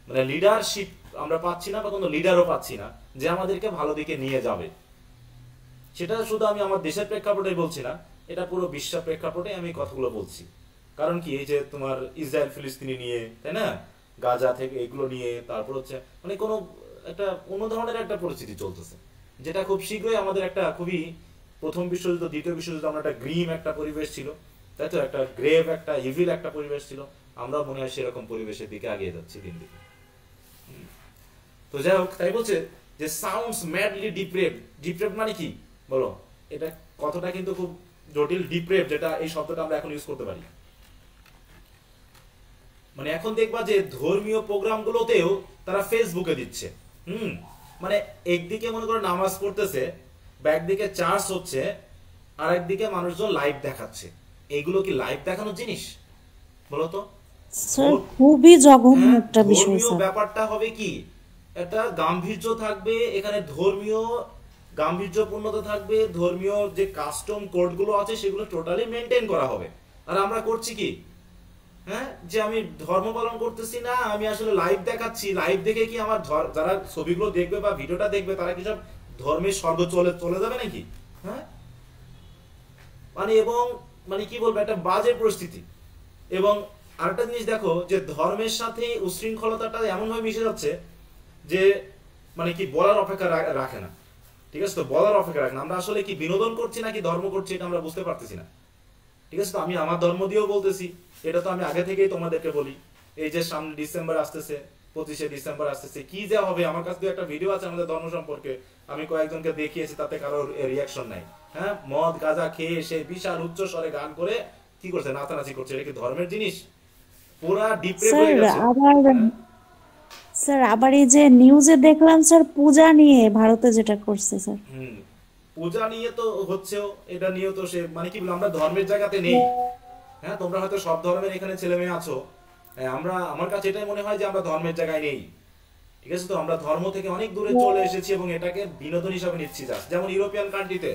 মানে লিডারশিপ আমরা পাচ্ছি না, বা কোনো লিডারও পাচ্ছি না যে আমাদেরকে ভালো দিকে নিয়ে যাবে। সেটা শুধু আমি আমার দেশের প্রেক্ষাপটে বলছি না, এটা পুরো বিশ্বের প্রেক্ষাপটে আমি কথাগুলো বলছি। কারণ কি, এই যে তোমার ইসরায়েল ফিলিস্তিনি নিয়ে, তাই না, গাজা থেকে এগুলো নিয়ে, তারপর হচ্ছে মানে কোনো একটা অন্য ধরনের একটা পরিস্থিতি চলতেছে, যেটা খুব শীঘ্রই আমাদের একটা খুবই প্রথম বিশ্বযুদ্ধ, দ্বিতীয় বিশ্বযুদ্ধ আমরা একটা গ্রিম একটা পরিবেশ ছিল, তাই তো, একটা গ্রেভ একটা ইভিল একটা পরিবেশ ছিল, আমরা মনে হয় সেরকম পরিবেশের দিকে এগিয়ে যাচ্ছি দিন দিন। তো যাই হোক, তাই বলছে যে সাউন্ডস ম্যাডলি ডিপ্রেভড। ডিপ্রেভড মানে কি বলো, এটা কথাটা কিন্তু খুব জটিল। ডিপ্রেভ, যেটা এই শব্দটা আমরা এখন ইউজ করতে পারি, মানে এখন দেখবা যে ধর্মীয় প্রোগ্রামগুলোতেও তারা ফেসবুকে দিচ্ছে। মানে একদিকে মনে করো নামাজ পড়তেছে, বা একদিকে চার্চ হচ্ছে, আর একদিকে মানুষজন লাইভ দেখাচ্ছে। এগুলো কি লাইভ দেখানোর জিনিস বলো তো? স্যার খুবই জঘন্য একটা বিষয় ধর্মীয় স্যার। ব্যাপারটা হবে কি, একটা গাম্ভীর্য থাকবে এখানে, ধর্মীয় গাম্ভীর্যপূর্ণতা থাকবে, ধর্মীয় যে কাস্টম কোড গুলো আছে সেগুলো টোটালি মেনটেন করা হবে। আর আমরা করছি কি, হ্যাঁ, যে আমি ধর্ম পালন করতেছি না, আমি আসলে লাইভ দেখাচ্ছি। লাইভ দেখে কি আমার যারা ছবিগুলো দেখবে বা ভিডিওটা দেখবে তারা কি সব ধর্মের স্বর্গ চলে যাবে নাকি? হ্যাঁ, মানে এবং মানে কি বলবো, একটা বাজে পরিস্থিতি। এবং আরেকটা জিনিস দেখো, যে ধর্মের সাথে উশৃঙ্খলতাটা এমন ভাবে মিশে যাচ্ছে যে মানে কি বলার অপেক্ষা রাখে না। ঠিক আছে তো, বলার অপেক্ষা রাখে না। আমরা আসলে কি বিনোদন করছি নাকি ধর্ম করছি এটা আমরা বুঝতে পারতেছি না। ঠিক আছে তো, আমি আমার ধর্ম দিয়েও বলতেছি, এটা তো আমি আগে থেকেই তোমাদেরকে বলি। এই যে সামনে ডিসেম্বর আসতেছে, 25শে ডিসেম্বর আসতেছে, কি যা হবে, আমার কাছে একটা ভিডিও আছে আমাদের ধর্ম সম্পর্কে, আমি কয়েকজনকে দেখিয়েছি, তাতে কারোর রিয়াকশন নাই। হ্যাঁ, মদ গাঁজা খেয়ে সে বিশাল উচ্চ স্বরে গান করে কি করছে, নাচানাচি করছে। এটা কি ধর্মের জিনিস? পুরা ডিপ্রেভ হয়ে গেছে। স্যার আবার এই যে নিউজে দেখলাম স্যার, পূজা নিয়ে ভারতে যেটা করছে স্যার। পূজা নিয়ে তো হচ্ছেও, এটা নিয়েও তো সে মানে কি বলবো, আমরা ধর্মের জায়গাতে নেই। হ্যাঁ, তোমরা হয়তো সব ধর্মের এখানে ছেলে মেয়ে আছো, আমার কাছে এটাই মনে হয় যে আমরা ধর্মের জায়গায় নেই। ঠিক আছে তো, আমরা ধর্ম থেকে অনেক দূরে চলে এসেছি এবং এটাকে বিনোদন হিসাবে নিচ্ছি। জাস্ট যেমন ইউরোপিয়ান কান্ট্রিতে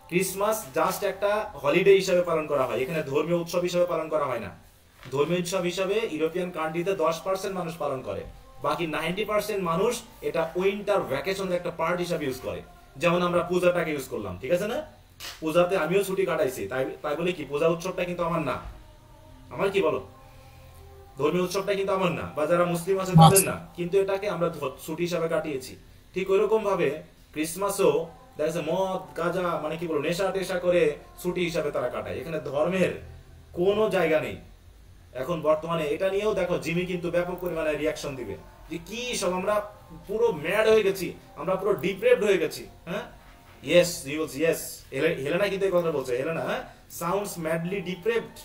ক্রিসমাস জাস্ট একটা হলিডে হিসাবে পালন করা হয়, এখানে ধর্মীয় উৎসব হিসাবে পালন করা হয় না। ধর্মীয় উৎসব হিসাবে ইউরোপিয়ান কান্ট্রিতে 10% মানুষ পালন করে, বাকি 90% মানুষ এটা উইন্টার ভ্যাকেশনের একটা পার্ট হিসাবে ইউজ করে। যেমন আমরা পূজাটাকে ইউজ করলাম, ঠিক আছে না, পূজাতে আমিও ছুটি কাটাইছি, তাই বলে কি পূজা উৎসবটা কিন্তু আমার না, আমার কি বলো, ধর্মীয় উৎসবটা কিন্তু আমার না, বা যারা মুসলিম আছে তাদের না, কিন্তু এটাকে আমরা ছুটি হিসাবে কাটিয়েছি। ঠিক ওইরকম ভাবে ক্রিসমাসও দেখা যাচ্ছে মদ গাঁজা মানে কি বলবো, নেশা টেশা করে ছুটি হিসাবে তারা কাটায়। এখানে ধর্মের কোনো জায়গা নেই। এখন বর্তমানে এটা নিয়েও দেখো জিমি কিন্তু ব্যাপক পরিমাণে রিয়াকশন দিবে যে কি সব আমরা পুরো ম্যাড হয়ে গেছি, আমরা পুরো ডিপ্রেভড হয়ে গেছি। হ্যাঁ, ইয়েস ইয়েস, হেলেনা কিন্তু এই কথা বলছে। Helena sounds madly depraved.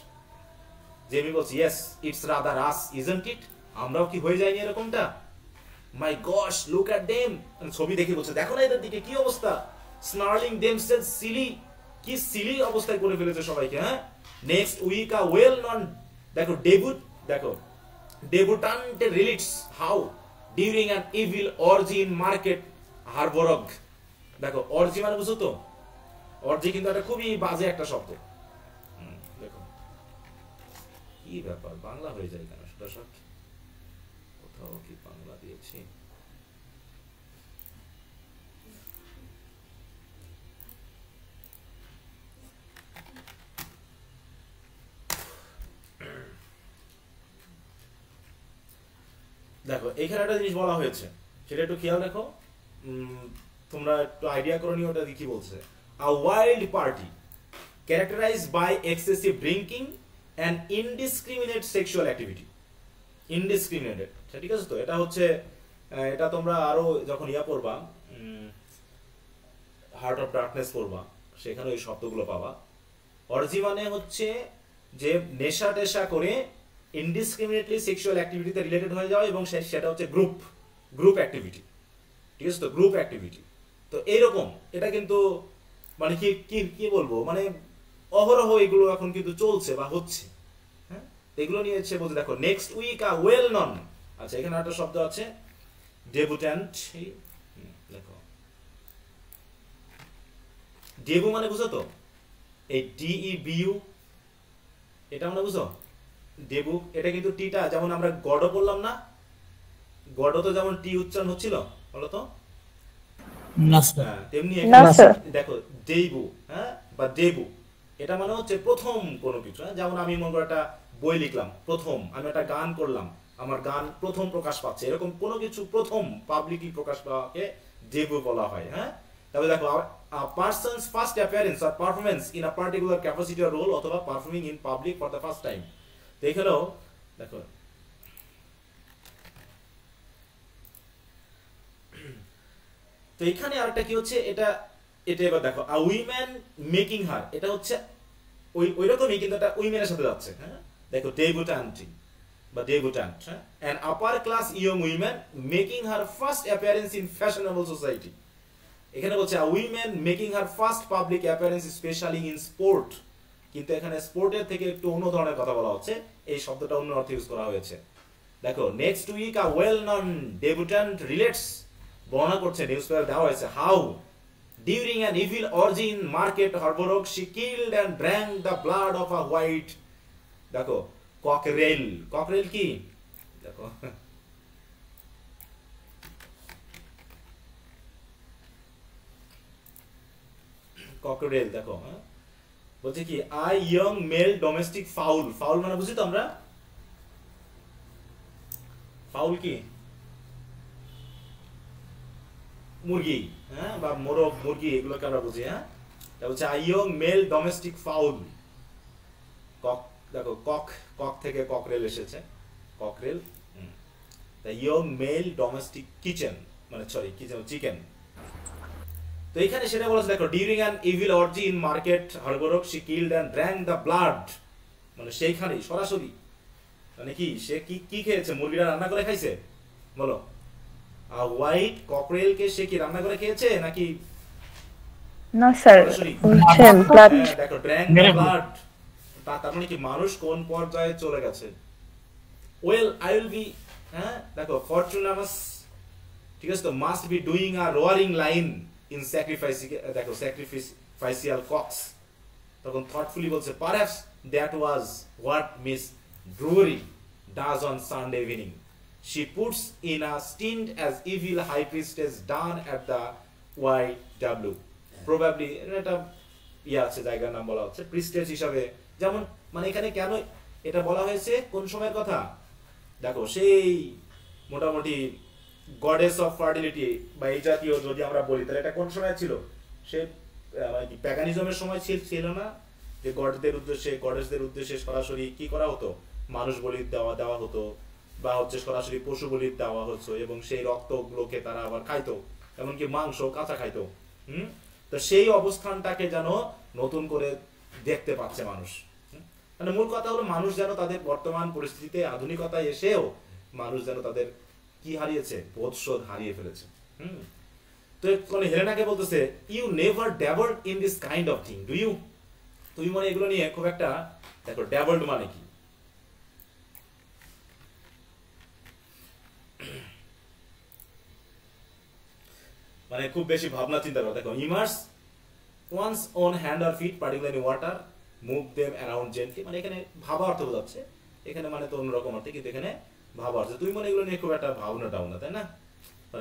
Jamie বলছে yes, it's rather us isn't it. আমরাও কি হয়ে যাইনি এরকমটা? My gosh, look at them. ছবি দেখে বলছে দেখো না এদের দিকে কি অবস্থা, স্নার্লিং দেমসেলস সিলি, কি সিলি অবস্থায় করে ফেলেছে সবাইকে। হ্যাঁ, next week a well known, দেখো debutante relates how during an evil orgy in Market Harborough. দেখো অর্জি মানে বুঝো তো, অর্জি কিন্তু একটা খুবই বাজে একটা শব্দ। দেখো কি ব্যাপার, বাংলা হয়ে যায় কেন সেটা সব, কোথাও কি বাংলা দিয়েছি? দেখো এখানে একটা জিনিস বলা হয়েছে, সেটা একটু খেয়াল রাখো, তোমরা একটু আইডিয়া করে নিও ওটা কি বলছে। A wild party characterized by excessive drinking and indiscriminate sexual activity. Indiscriminate, ঠিক আছে? তো এটা হচ্ছে এটা তোমরা আরো যখন পড়বা হার্ট অফ ডার্কনেস পড়বা সেখানে ওই শব্দগুলো পাবা। অর্জি মানে হচ্ছে যে নেশা টেশা করে ইনডিসক্রিমিনেটলি সেক্সুয়াল অ্যাক্টিভিটিতে রিলেটেড হয়ে যাওয়া, এবং সেটা হচ্ছে গ্রুপ অ্যাক্টিভিটি, ঠিক আছে? তো গ্রুপ অ্যাক্টিভিটি তো এইরকম, এটা কিন্তু মানে কি বলবো, মানে অহরহ এগুলো এখন কিন্তু চলছে বা হচ্ছে। হ্যাঁ, এগুলো নিয়ে হচ্ছে বলতে দেখো next week a well known, আচ্ছা এখানে একটা শব্দ আছে ডেবুট্যান্ট, দেখো ডেবু মানে বুঝো তো, এই DEBU এটা মানে বুঝো ডেবু, এটা কিন্তু টিটা যেমন আমরা গড বললাম না, গড তো যেমন টি উচ্চারণ হচ্ছিল বলো তো, তেমনি দেখো ডেবু, হ্যাঁ বা ডেবু, এটা মানে হচ্ছে প্রথম কোনো কিছু। যেমন আমি মনে করি একটা বই লিখলাম প্রথম, আমি একটা গান করলাম, আমার গান প্রথম প্রকাশ পাচ্ছে, এরকম কোনো কিছু প্রথম পাবলিকলি প্রকাশ পাওয়াকে ডেবু বলা হয়। হ্যাঁ, তবে দেখো a person's first appearance or performance in a particular capacity or role অথবা performing in public for the first time, তো এখানেও দেখো তো এখানে আরেকটা কি হচ্ছে, এটা এবার দেখো a woman making her, এটা হচ্ছে ওই রকমই কিন্তু এটা উইমেনের সাথে যাচ্ছে। হ্যাঁ, দেখো ডেবুট্যান্ট বা ডেবুট্যান্ট, হ্যাঁ, an upper class young woman making her first appearance in fashionable society, এখানে বলছে a woman making her first public appearance especially in sport, কিন্তু এখানে স্পোর্টের থেকে একটু অন্য ধরনের কথা বলা হচ্ছে, এই শব্দটা অন্য অর্থে ইউজ করা হয়েছে। দেখো next week a well known debutante relates, বর্ণনা করছে নিউজ পেপার দেওয়া হয়েছে, how during an evil orgy in Market Harborough she killed and drank the blood of a white, দেখো ককরেল, ককরেল কি দেখো ককরেল, দেখো হ্যাঁ বলছে কি a young male domestic fowl, fowl মানে বুঝি তো আমরা, ফাউল কি মুরগি, হ্যাঁ বা মোরগ মুরগি, এগুলোকে আমরা বুঝি। হ্যাঁ, এটা হচ্ছে a young male domestic fowl, cock দেখো কক থেকে ককরেল এসেছে, cockerel, the young male domestic kitchen মানে সরি কিচেন চিকেন। তো এখানে সেটা বলেছে দেখো during an evil orgy in Market Harborough she killed and drank the blood, মানে সেইখানেই সরাসরি মানে কি সে কি খেয়েছে, মুরগিটা রান্না করে খাইছে বলো, হোয়াইট ককরেল কে সে কি রান্না করে খেয়েছে নাকি না স্যার ব্লাড, দেখো ড্র্যাঙ্ক দ্য ব্লাড, তার মানে কি মানুষ কোন পর্যায়ে চলে গেছে। ওয়েল আই উইল বি, হ্যাঁ দেখো ফরচুনাস, ঠিক আছে, তো must be doing a roaring line in দেখো sacrificial cocks, তখন thoughtfully বলছে perhaps that was what Miss Drury does on Sunday evening, she puts in a stint as evil high priestess done at the YW, probably এটা আছে জায়গার নাম বলা হচ্ছে priestess হিসাবে, যেমন মানে এখানে কেন এটা বলা হয়েছে কোন সময়ের কথা দেখো, সেই মোটামুটি গডেস অফ ফার্টিলিটি বা এই জাতীয় যদি আমরা বলি তাহলে এটা কোন সময় ছিল, সে মানে কি প্যাগানিজমের সময় ছিল না, যে গডেসদের উদ্দেশ্যে সরাসরি কি করা হতো, মানুষ বলি দেওয়া হতো বা হচ্ছে সরাসরি পশু বলি দেওয়া হতো, এবং সেই রক্তগুলোকে তারা আবার খাইতো, এমনকি মাংস কাঁচা খাইতো। তো সেই অবস্থানটাকে যেন নতুন করে দেখতে পাচ্ছে মানুষ, মানে মূল কথা হলো মানুষ যেন তাদের বর্তমান পরিস্থিতিতে আধুনিকতায় এসেও মানুষ যেন তাদের কি হারিয়েছে, বোধশোধ হারিয়ে ফেলেছে। তো মানে হেলেনাকে বলতেছে you never dabbled in this kind of thing do you, তুমি মানে এগুলো নিয়ে খুব একটা দেখো ড্যাবলড মানে কি, মানে খুব বেশি ভাবনা চিন্তা করো। দেখো immerse once on hand or feet particularly water move them around gently, মানে এখানে ভাবা অর্থ বোঝাচ্ছে, এখানে মানে তো অন্যরকম অর্থে, কিন্তু এখানে ভাবা অর্থ, তুমি মানে এগুলো নিয়ে খুব একটা ভাবনা টাউনা, তাই না?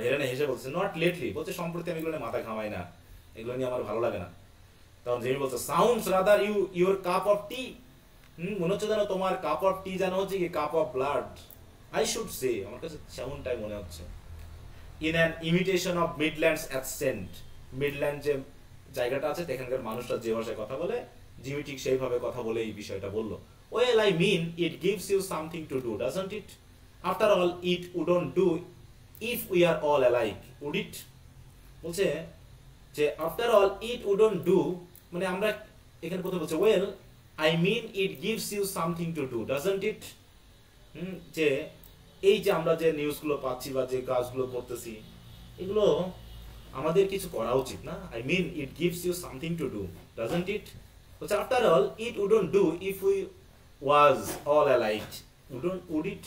হেলেনা হেসে বলছে নট লেটলি, বলছে সম্প্রতি আমি এগুলো নিয়ে মাথা ঘামাই না, এগুলো নিয়ে আমার ভালো লাগে না। তখন জেমি বলছে sounds rather your cup of tea, মনে হচ্ছে যেন তোমার কাপ অফ টি যেন হচ্ছে কি cup of blood, I should say, আমার কাছে সেমনটাই মনে হচ্ছে। In an imitation of Midlands accent, Midland যে জায়গাটা আছে সেখানকার মানুষরা যে ভাষায় কথা বলে জিমি ঠিক সেইভাবে কথা বলে এই বিষয়টা বললো। Well I mean it gives you something to do doesn't it? After all it wouldn't do if we are all alike, would it? বলছে যে after all it wouldn't do, মানে আমরা এখানে কোথায় বলছে well I mean it gives you something to do doesn't it? যে এই যে আমরা যে নিউজগুলো পাচ্ছি বা যে কাজগুলো করতেছি এগুলো আমাদের কিছু করা উচিত না? I mean it gives you something to do doesn't it? বলছে after all it wouldn't do if we was all alike, would it?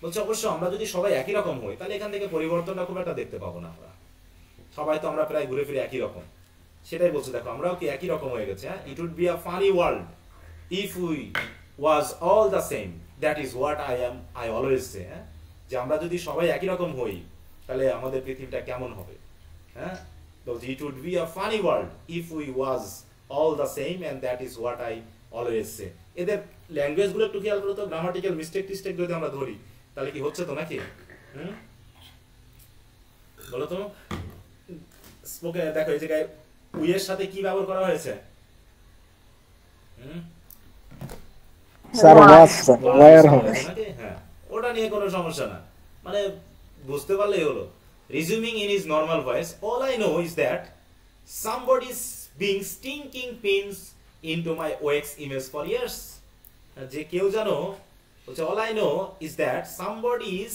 বলছে অবশ্য আমরা যদি সবাই একই রকম হই তাহলে এখান থেকে পরিবর্তনটা খুব একটা দেখতে পাবো না। আমরা সবাই তো আমরা প্রায় ঘুরে ফিরে একই রকম, সেটাই বলছে। দেখো আমরাও কি একই রকম হয়ে গেছে। It would be a funny world if we was all the same, that is what I always say. যে আমরা যদি সবাই একই রকম হই তাহলে আমাদের পৃথিবীটা কেমন হবে? হ্যাঁ, বলছে it would be a funny world if we was all the same and that is what I always say. এদের ল্যাঙ্গুয়েজ গুলো একটু খেয়াল করো তো, গ্রামাটিক্যাল মিস্টেক টিস্টেক যদি আমরা ধরি তাহলে কি হচ্ছে তো নাকি? বলো তো। স্পোকেন দেখো এই জায়গায় উই এর সাথে কি ব্যবহার করা হয়েছে? স্যার ওয়াজ ওয়্যার হবে। হ্যাঁ, ওটা নিয়ে কোনো সমস্যা না, মানে বুঝতে পারলেই হলো। Resuming in his normal voice, all I know is that somebody is being stinking pins into my OX image for years. যে কেউ জানো বলছে all I know is that somebody is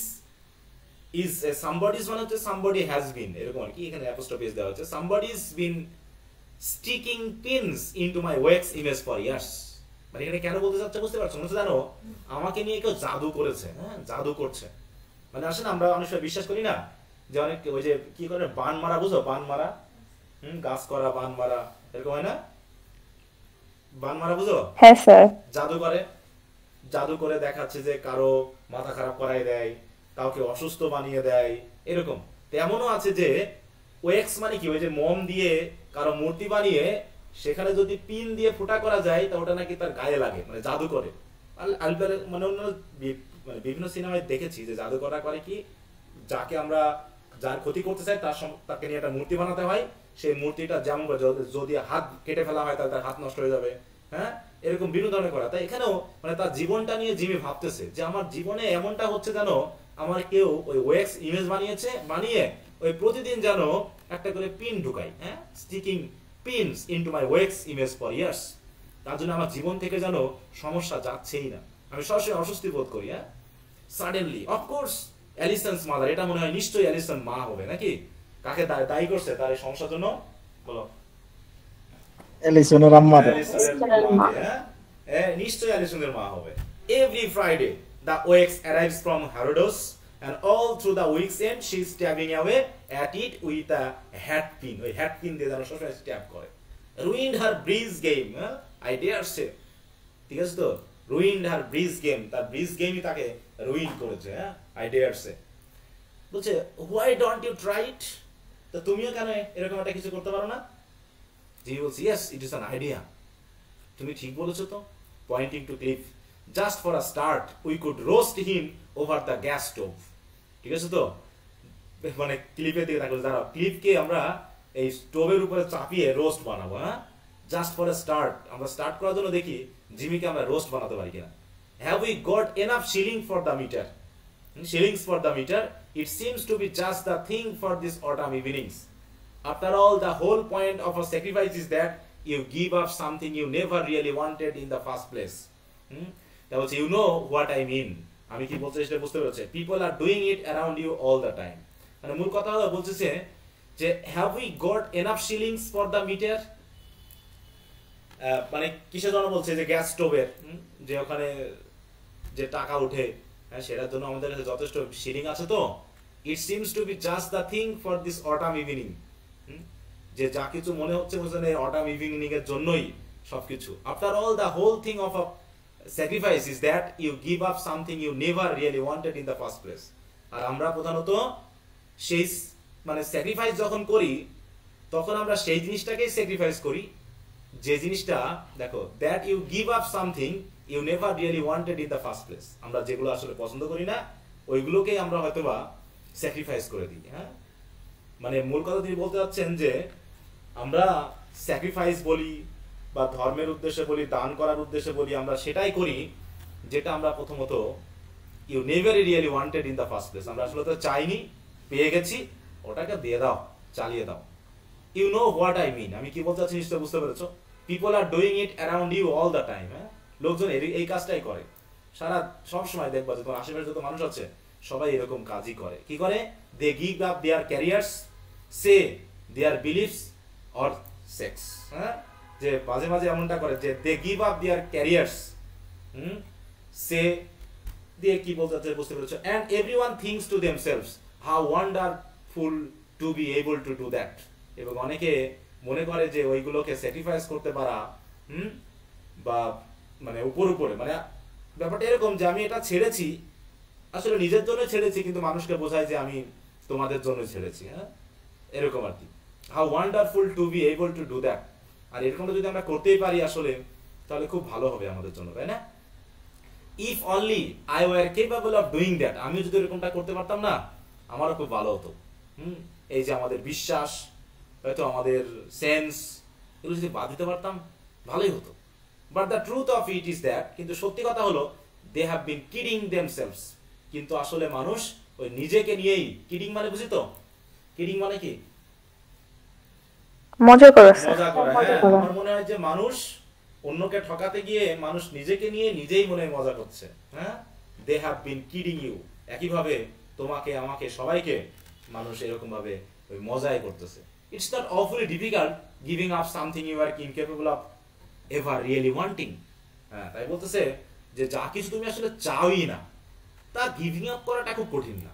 মানে হচ্ছে somebody has been, এরকম আর কি, এখানে অ্যাপোস্ট্রফি দেওয়া হচ্ছে। somebody has been sticking pins into my OX image for years, মানে এখানে কেন বলতে চাচ্ছে বুঝতে পারছো? মনে হচ্ছে জানো আমাকে নিয়ে কেউ জাদু করেছে, হ্যাঁ জাদু করছে। মানে আসলে আমরা অনেক সময় বিশ্বাস করি না যে অনেক ওই যে কি করে বান মারা, বুঝো বান মারা, গাছ করা বান মারা, এরকম হয় না? বান মারা বুঝো? হ্যাঁ স্যার। জাদু করে দেখাচ্ছে যে কারো মাথা খারাপ করাই দেয়, কাউকে অসুস্থ বানিয়ে দেয়, এরকম। তেমনও আছে যে ওয়েক্স মানে কি, ওই যে মোম দিয়ে কারো মূর্তি বানিয়ে সেখানে যদি পিন দিয়ে ফুটা করা যায় তা ওটা নাকি তার গায়ে লাগে, মানে জাদু করে। মানে অন্য বিভিন্ন সিনেমায় দেখেছি যে জাদু করা করে কি, যাকে আমরা যার ক্ষতি করতে চাই তাকে নিয়ে একটা মূর্তি বানাতে হয়, সেই মূর্তিটা যেমন যদি হাত কেটে ফেলা হয় তাহলে তার হাত নষ্ট হয়ে যাবে, হ্যাঁ এরকম বিভিন্ন ধরনের করা। তাই এখানেও মানে তার জীবনটা নিয়ে জিমি ভাবতেছে যে আমার জীবনে এমনটা হচ্ছে যেন আমার কেউ ওই ওয়েক্স ইমেজ বানিয়ে ওই প্রতিদিন যেন একটা করে পিন ঢুকাই, হ্যাঁ sticking pins into my wax image for years. তার জন্য আমার জীবন থেকে যেন সমস্যা যাচ্ছেই না, আমি সবসময় অস্বস্তি বোধ করি। হ্যাঁ, সাডেনলি অফকোর্স অ্যালিসন্স মাদার, এটা মনে হয় নিশ্চয়ই অ্যালিসন মা হবে নাকি? কাকে দায়ী করছে তার এই সমস্যার জন্য? বলো। এলিসনের আম্মা। হ্যাঁ, নিশ্চয়ই অ্যালিসনের মা হবে। Every Friday the OX arrives from Herodos and all through the week's end she is stabbing away at it with a hat pin. ওই hat pin দিয়ে যেন সবসময় স্ট্যাব করে। Ruined her breeze game, I dare say. ঠিক আছে তো? Ruined her breeze game, তার bridge গেমই তাকে রুইন করেছে। হ্যাঁ, I dare say. বলছে why don't you try it? তো তুমিও কেন এরকম একটা কিছু করতে পারো না? জি বলছি yes it is an idea. তুমি ঠিক বলেছো তো। Pointing to Cliff, just for a start we could roast him over the gas stove. ঠিক আছে তো, মানে ক্লিপের দিকে তাকালে দাঁড়াও, ক্লিপকে আমরা এই স্টোভের উপরে চাপিয়ে রোস্ট বানাবো। হ্যাঁ, জাস্ট ফর আ স্টার্ট, আমরা স্টার্ট করার জন্য দেখি জিমিকে আমরা রোস্ট বানাতে পারি কিনা। Have we got enough shilling for the meter? Shillings for the meter, it seems to be just the thing for this autumn evenings. After all, the whole point of a sacrifice is that you give up something you never really wanted in the first place. That was, you know what I mean. আমি কি বলতে সেটা বুঝতে পেরেছে? People are doing it around you all the time. মানে মূল কথা হলো বলতেছে যে have we got enough shillings for the meter? মানে কিসের জন্য বলছে? যে গ্যাস স্টোভের যে ওখানে যে টাকা উঠে, সেটার জন্য আমাদের কাছে যথেষ্ট শিলিং আছে তো? It seems to be just the thing for this autumn evening. যে যা কিছু মনে হচ্ছে এই অটাম ইভিনিং এর জন্যই সবকিছু। After all the whole thing of a sacrifice is that you give up something you never really wanted in the first place. আর আমরা প্রধানত সেই মানে স্যাক্রিফাইস যখন করি তখন আমরা সেই জিনিসটাকেই স্যাক্রিফাইস করি যে জিনিসটা, দেখো, that you give up something you never really wanted in the first place. আমরা যেগুলো আসলে পছন্দ করি না ওইগুলোকেই আমরা হয়তোবা স্যাক্রিফাইস করে দিই। হ্যাঁ, মানে মূল কথা তিনি বলতে চাচ্ছেন যে আমরা স্যাক্রিফাইস বলি বা ধর্মের উদ্দেশ্যে বলি, দান করার উদ্দেশ্যে বলি, আমরা সেটাই করি যেটা আমরা প্রথমত you never really wanted in the first place. আমরা আসলে তো চাইনি, পেয়ে গেছি, ওটাকে দিয়ে দাও, চালিয়ে দাও। You know what I mean, আমি কি বলতে চাচ্ছি নিশ্চয় বুঝতে পেরেছো। People are doing it around you all the time. হ্যাঁ, লোকজন এই কাজটাই করে সব সময়। দেখবা যে তোমার আশেপাশে যত মানুষ আছে সবাই এরকম কাজই করে। কি করে? They give up their careers, say their beliefs or sex. হ্যাঁ, যে মাঝে মাঝে এমনটা করে যে they give up their careers, সে দিয়ে কি বলতে চাচ্ছে বুঝতে পেরেছো। And everyone thinks to themselves how wonderful to be able to do that. এবং অনেকে মনে করে যে ওইগুলোকে স্যাক্রিফাইস করতে পারা বা মানে উপরে মানে ব্যাপারটা এরকম যে আমি এটা ছেড়েছি, আসলে নিজের জন্য ছেড়েছি, কিন্তু মানুষকে বোঝায় যে আমি তোমাদের জন্য ছেড়েছি। হ্যাঁ, এরকম আর কি। How wonderful to be able to do that. আর এরকমটা যদি আমরা করতেই পারি আসলে, তাহলে খুব ভালো হবে আমাদের জন্য, তাই না? If only I were capable of doing that, আমি যদি এরকমটা করতে পারতাম না, আমারও খুব ভালো হতো। এই যে আমাদের বিশ্বাস, হয়তো আমাদের সেন্স, এগুলো যদি বাদ দিতে পারতাম ভালোই হতো। But the truth of it is that, কিন্তু সত্যি কথা হলো they have been kidding themselves. কিন্তু আসলে মানুষ ওই নিজেকে নিয়েই, কিডিং মানে বুঝি তো, কিডিং মানে কি? মজা করা। মজা করা। হ্যাঁ, আমার মনে হয় যে মানুষ অন্যকে ঠকাতে গিয়ে মানুষ নিজেকে নিয়ে নিজেই মনে হয় মজা করছে। হ্যাঁ, they have been kidding you. একইভাবে তোমাকে, আমাকে, সবাইকে মানুষ এরকম ভাবে ওই মজাই করতেছে। It's not awfully difficult giving up something you are incapable of ever really wanting. হ্যাঁ, তাই বলতেছে যে যা কিছু তুমি আসলে চাওই না, তা গিভিং আপ করাটা খুব কঠিন না,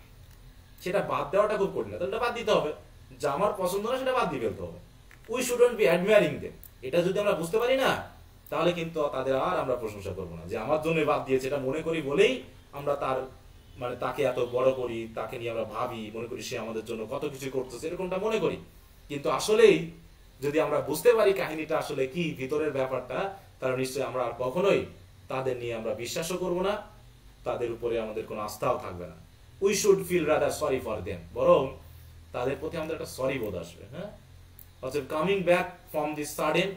সেটা বাদ দেওয়াটা খুব কঠিন না। তাহলে বাদ দিতে হবে, যা আমার পছন্দ না সেটা বাদ দিয়ে ফেলতে হবে। We shouldn't B অ্যাডমায়ারিং them. এটা যদি আমরা বুঝতে পারি না, তাহলে কিন্তু তাদের আর আমরা প্রশংসা করবো না। যে আমার জন্য বাদ দিয়েছে, এটা মনে করি বলেই আমরা তার মানে তাকে এত বড় করি, তাকে নিয়ে আমরা ভাবি, মনে করি সে আমাদের জন্য কত কিছু করতেছে, এরকমটা মনে করি। কিন্তু আসলেই যদি আমরা বুঝতে পারি কাহিনীটা আসলে কি, ভিতরের ব্যাপারটা, তাহলে নিশ্চয়ই আমরা আর কখনোই তাদের নিয়ে আমরা বিশ্বাসও করব না, তাদের উপরে আমাদের কোনো আস্থাও থাকবে না। We should feel rather sorry for them, বরং তাদের প্রতি আমাদের একটা সরি বোধ আসবে। হ্যাঁ, অর্থাৎ coming back from this sudden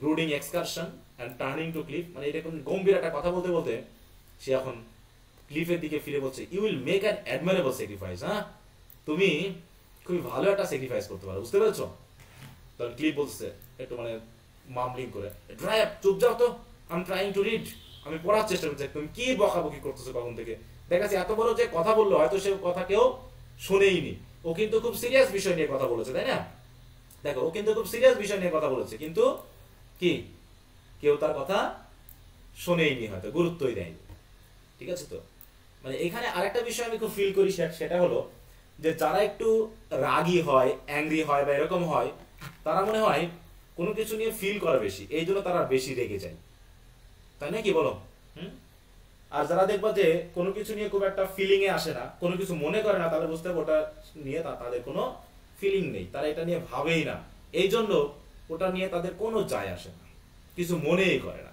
brooding excursion and turning to Cliff, মানে এরকম গম্ভীর একটা কথা বলতে বলতে সে এখন ক্লিফের দিকে ফিরে বলছে, you will make an admirable sacrifice. হ্যাঁ, তুমি খুবই ভালো একটা স্যাক্রিফাইস করতে পারো, বুঝতে পেরেছো? তখন ক্লিফ বলছে একটু মানে মামলিং করে, ড্রাই আপ, চুপ যাও তো, I am trying to read, আমি পড়ার চেষ্টা করছি। তুমি কি বকাবকি করতেছো কখন থেকে? দেখাচ্ছি এত বড় যে কথা বললো, হয়তো সে কথা কেউ শুনেইনি। ও কিন্তু খুব সিরিয়াস বিষয় নিয়ে কথা বলেছে, তাই না? দেখো, ও কিন্তু খুব সিরিয়াস বিষয় নিয়ে কথা বলেছে, কিন্তু কি কেউ তার কথা শুনেইনি, হয়তো গুরুত্বই দেয়নি। ঠিক আছে? তো মানে এখানে আরেকটা বিষয় আমি খুব ফিল করি, সেটা হলো যে যারা একটু রাগী হয়, অ্যাংরি হয় বা এরকম হয়, তারা মনে হয় কোনো কিছু নিয়ে ফিল করে বেশি, এই জন্য তারা বেশি রেগে যায়, তাই না? কি বলো? আর যারা দেখবা যে কোনো কিছু নিয়ে খুব একটা ফিলিং এ আসে না, কোনো কিছু মনে করে না, তাহলে বুঝতে হবে ওটা নিয়ে তাদের কোনো ফিলিং নেই, তারা এটা নিয়ে ভাবেই না, এই জন্য ওটা নিয়ে তাদের কোনো যায় আসে না, কিছু মনেই করে না।